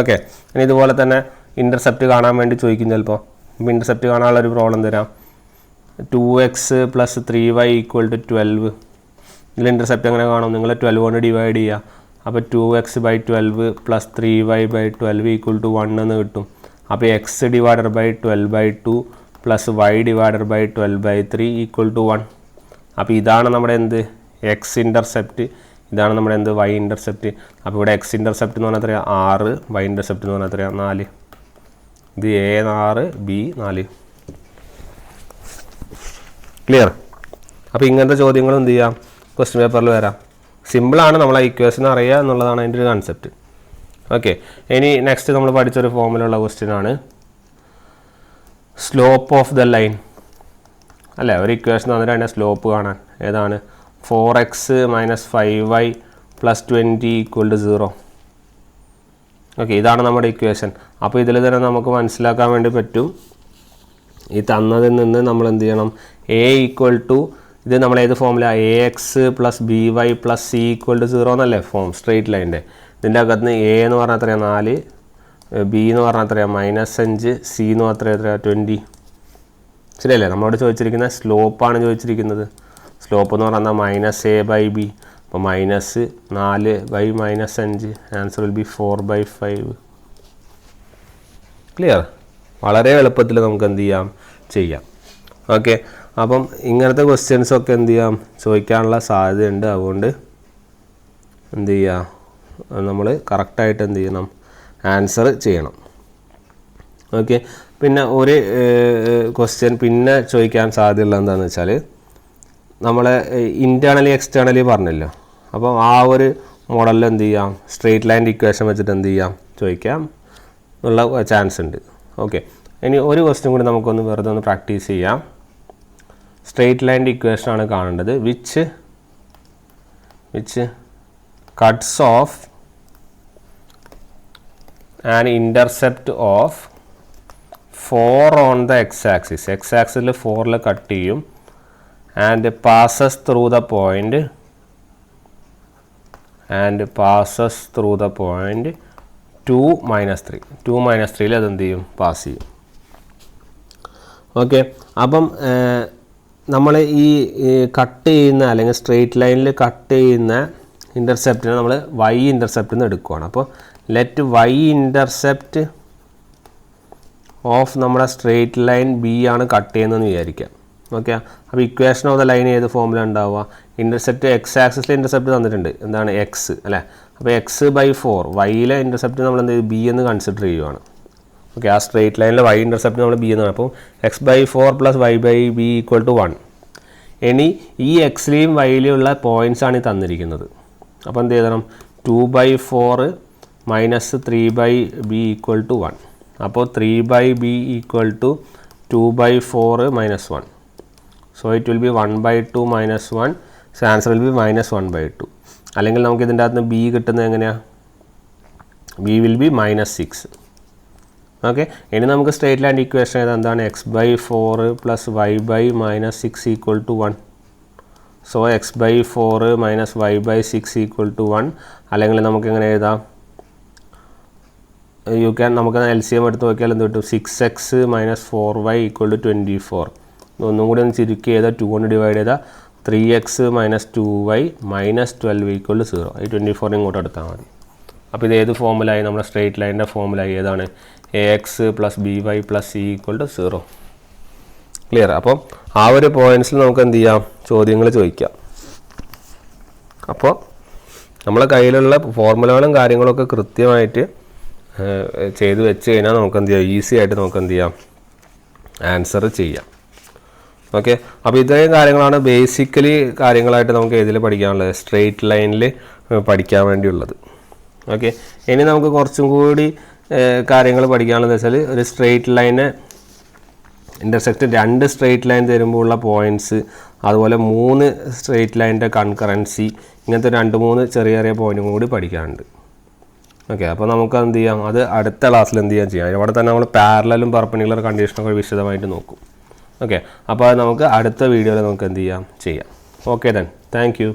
ഓക്കെ. ഇനി ഇതുപോലെ തന്നെ ഇൻ്റർസെപ്റ്റ് കാണാൻ വേണ്ടി ചോദിക്കും ചിലപ്പോൾ. അപ്പോൾ ഇൻ്റർസെപ്റ്റ് കാണാനുള്ളൊരു പ്രോബ്ലം തരാം. 2x + 3y = 12. ഇതിൽ ഇൻ്റർസെപ്റ്റ് എങ്ങനെ കാണും? നിങ്ങൾ 12 കൊണ്ട് ഡിവൈഡ് ചെയ്യുക. അപ്പോൾ 2x/12 + 3y/12 = 1 എന്ന് കിട്ടും. അപ്പോൾ x/12/2 + y/12/3 = 1. അപ്പോൾ ഇതാണ് നമ്മുടെ എന്ത്? X intercept. ഇതാണ് നമ്മുടെ എന്ത്? Y intercept. അപ്പോൾ ഇവിടെ എക്സ് ഇൻ്റർസെപ്റ്റ് എന്ന് പറഞ്ഞാൽ എത്രയാണ്? 6. വൈ ഇൻ്റർസെപ്റ്റ് എന്ന് പറഞ്ഞാൽ എത്രയാണ്? 4. ഇത് എ 6 ബി 4. ക്ലിയർ? അപ്പോൾ ഇങ്ങനത്തെ ചോദ്യങ്ങൾ എന്ത് ചെയ്യാം? ക്വസ്റ്റ്യൻ പേപ്പറിൽ വരാം. സിമ്പിളാണ്, നമ്മൾ ആ ഇക്വേഷൻ അറിയുക എന്നുള്ളതാണ് അതിൻ്റെ ഒരു കൺസെപ്റ്റ്. ഓക്കെ. ഇനി നെക്സ്റ്റ് നമ്മൾ പഠിച്ചൊരു ഫോമിലുള്ള ക്വസ്റ്റ്യനാണ് സ്ലോപ്പ് ഓഫ് ദ ലൈൻ. അല്ലേ, ഒരു ഇക്വേഷൻ തന്നിട്ട് അതിൻ്റെ സ്ലോപ്പ് കാണാൻ. ഏതാണ്? 4x - 5y + 20 = 0. ഓക്കെ, ഇതാണ് നമ്മുടെ ഇക്വേഷൻ. അപ്പോൾ ഇതിൽ തന്നെ നമുക്ക് മനസ്സിലാക്കാൻ വേണ്ടി പറ്റും, ഈ തന്നതിൽ നിന്ന് നമ്മൾ എന്ത് ചെയ്യണം? a = ഇത് നമ്മൾ ഏത് ഫോമിലാണ്? ax + by + c = 0 എന്നല്ലേ ഫോം, സ്ട്രെയിറ്റ് ലൈൻ്റെ. ഇതിൻ്റെ അകത്ത് നിന്ന് a എന്ന് പറഞ്ഞാൽ എത്രയാണ്? 4. b എന്ന് പറഞ്ഞാൽ എത്രയാണ്? -5. c എന്ന് പറഞ്ഞാൽ എത്രയാണ്? 20. ശരിയല്ലേ? നമ്മളോട് ചോദിച്ചിരിക്കുന്ന സ്ലോപ്പാണ് ചോദിച്ചിരിക്കുന്നത്. സ്ലോപ്പ് എന്ന് പറഞ്ഞാൽ -a/b. അപ്പോൾ -4/-5. Answer will B 4/5. ക്ലിയർ? വളരെ എളുപ്പത്തിൽ നമുക്ക് എന്ത് ചെയ്യാം. ഓക്കെ. അപ്പം ഇങ്ങനത്തെ ക്വസ്റ്റ്യൻസൊക്കെ എന്ത് ചെയ്യാം? ചോദിക്കാനുള്ള സാധ്യതയുണ്ട്. അതുകൊണ്ട് എന്ത് ചെയ്യുക? നമ്മൾ കറക്റ്റായിട്ട് എന്ത് ചെയ്യണം? ആൻസർ ചെയ്യണം. ഓക്കെ. പിന്നെ ഒരു ക്വസ്റ്റ്യൻ പിന്നെ ചോദിക്കാൻ സാധ്യതയുള്ള എന്താണെന്ന് വെച്ചാൽ, നമ്മൾ ഇൻറ്റേർണലി എക്സ്റ്റേർണലി പറഞ്ഞല്ലോ. അപ്പോൾ ആ ഒരു മോഡലിൽ എന്ത് ചെയ്യാം? സ്ട്രെയിറ്റ് ലൈൻ ഇക്വേഷൻ വെച്ചിട്ട് എന്ത് ചെയ്യാം? ചോദിക്കാം എന്നുള്ള ചാൻസ് ഉണ്ട്. ഓക്കെ. ഇനി ഒരു ക്വസ്റ്റ്യൻ കൂടി നമുക്കൊന്ന് വെറുതെ ഒന്ന് പ്രാക്ടീസ് ചെയ്യാം. സ്ട്രെയിറ്റ് ലൈൻ ഇക്വേഷനാണ് കാണേണ്ടത്. Which cuts of an intercept of 4 on the x axis. X ആക്സിസിൽ 4 കട്ട് ചെയ്യും. And passes through the point 2 - 3. 2 - 3 അതെന്ത് ചെയ്യും? പാസ് ചെയ്യും. ഓക്കെ. അപ്പം നമ്മൾ ഈ കട്ട് ചെയ്യുന്ന അല്ലെങ്കിൽ സ്ട്രെയിറ്റ് ലൈനിൽ കട്ട് ചെയ്യുന്ന ഇൻ്റർസെപ്റ്റിനെ നമ്മൾ വൈ ഇൻ്റർസെപ്റ്റിൽ നിന്ന് എടുക്കുകയാണ്. അപ്പോൾ ലെറ്റ് വൈ ഇൻ്റർസെപ്റ്റ് ഓഫ് നമ്മുടെ സ്ട്രെയിറ്റ് ലൈൻ ബി ആണ് കട്ട് ചെയ്യുന്നതെന്ന് വിചാരിക്കാം. ഓക്കെ. അപ്പോൾ ഇക്വേഷൻ ഓഫ് ദ ലൈൻ ഏത് ഫോമിലാണ് ഉണ്ടാവുക? ഇൻ്റർസെപ്റ്റ് എക്സ് ആക്സിസിലെ ഇൻ്റർസെപ്റ്റ് തന്നിട്ടുണ്ട്. എന്താണ്? എക്സ് അല്ലേ. അപ്പോൾ x/4 വൈയിലെ ഇൻ്റർസെപ്റ്റ് നമ്മൾ എന്ത് ചെയ്യും? ബി എന്ന് കൺസിഡർ ചെയ്യുവാണ്. ഓക്കെ. ആ സ്ട്രെയിറ്റ് ലൈനിലെ വൈ ഇൻ്റർസെപ്റ്റ് നമ്മൾ ബി എന്നാണ്. അപ്പോൾ x/4 + y/b = 1. ഇനി ഈ എക്സിലെയും വൈയിലെയുള്ള പോയിൻറ്റ്സാണ് ഈ തന്നിരിക്കുന്നത്. അപ്പോൾ എന്ത് ചെയ്യണം? 2/4 - 3/b = 1. അപ്പോൾ 3/b = 2/4 - 1. So it will be 1/2 - 1. So answer will be -1/2. അല്ലെങ്കിൽ നമുക്ക് ഇതിൻ്റെ അകത്ത് ബി കിട്ടുന്നത് എങ്ങനെയാണ്? B will be -6. ഓക്കെ. ഇനി നമുക്ക് സ്ട്രെയിറ്റ് ലൈൻ ഇക്വേഷൻ എന്താണ്? x/4 + y/-6 = 1. So x/4 - y/6 = 1. അല്ലെങ്കിൽ നമുക്ക് എങ്ങനെ എഴുതാം? നമുക്ക് LCM എടുത്ത് നോക്കിയാൽ എന്ത് കിട്ടും? 6x - 4y = 24. ഒന്നും കൂടി ഒന്ന് ചുരുക്കി ചെയ്താൽ 2 കൊണ്ട് ഡിവൈഡ് ചെയ്താൽ 3x - 2y - 12 = 0. ഈ 24 ഇങ്ങോട്ട് എടുത്താൽ മതി. അപ്പോൾ ഇത് ഏത് ഫോമിലായി? നമ്മുടെ സ്ട്രെയിറ്റ് ലൈനിൻ്റെ ഫോമിലായി. ഏതാണ്? ax + by + c = 0. ക്ലിയർ? അപ്പോൾ ആ ഒരു പോയിൻറ്റ്സിൽ നമുക്ക് എന്ത് ചെയ്യാം? ചോദ്യങ്ങൾ ചോദിക്കാം. അപ്പോൾ നമ്മളെ കയ്യിലുള്ള ഫോർമുലകളും കാര്യങ്ങളൊക്കെ കൃത്യമായിട്ട് ചെയ്ത് വെച്ച് കഴിഞ്ഞാൽ നമുക്ക് എന്ത് ചെയ്യാം? ഈസി ആയിട്ട് നമുക്ക് എന്ത് ചെയ്യാം? ആൻസർ ചെയ്യാം. ഓക്കെ. അപ്പോൾ ഇത്രയും കാര്യങ്ങളാണ് ബേസിക്കലി കാര്യങ്ങളായിട്ട് നമുക്ക് ഇതിൽ പഠിക്കാനുള്ളത്, സ്ട്രെയിറ്റ് ലൈനിൽ പഠിക്കാൻ വേണ്ടിയുള്ളത്. ഓക്കെ. ഇനി നമുക്ക് കുറച്ചും കൂടി കാര്യങ്ങൾ പഠിക്കാനുള്ളതെന്ന് വെച്ചാൽ, ഒരു straight line intersect 2 straight line തരുമ്പോൾ ഉള്ള പോയിൻറ്റ്സ്, അതുപോലെ 3 സ്ട്രെയിറ്റ് ലൈനിൻ്റെ കൺകറൻസി, ഇങ്ങനത്തെ 2-3 ചെറിയ ചെറിയ പോയിന്റും കൂടി പഠിക്കാനുണ്ട്. ഓക്കെ, അപ്പോൾ നമുക്ക് എന്ത് ചെയ്യാം, അത് അടുത്ത ക്ലാസ്സിൽ എന്ത് ചെയ്യാം. ഇവിടെ തന്നെ നമ്മൾ പാരലലും പെർപെൻഡിക്കുലർ കണ്ടീഷനൊക്കെ വിശദമായിട്ട് നോക്കും. ഓക്കെ, അപ്പോൾ അത് നമുക്ക് അടുത്ത വീഡിയോയിൽ നമുക്ക് എന്ത് ചെയ്യാം. Okay then, thank you.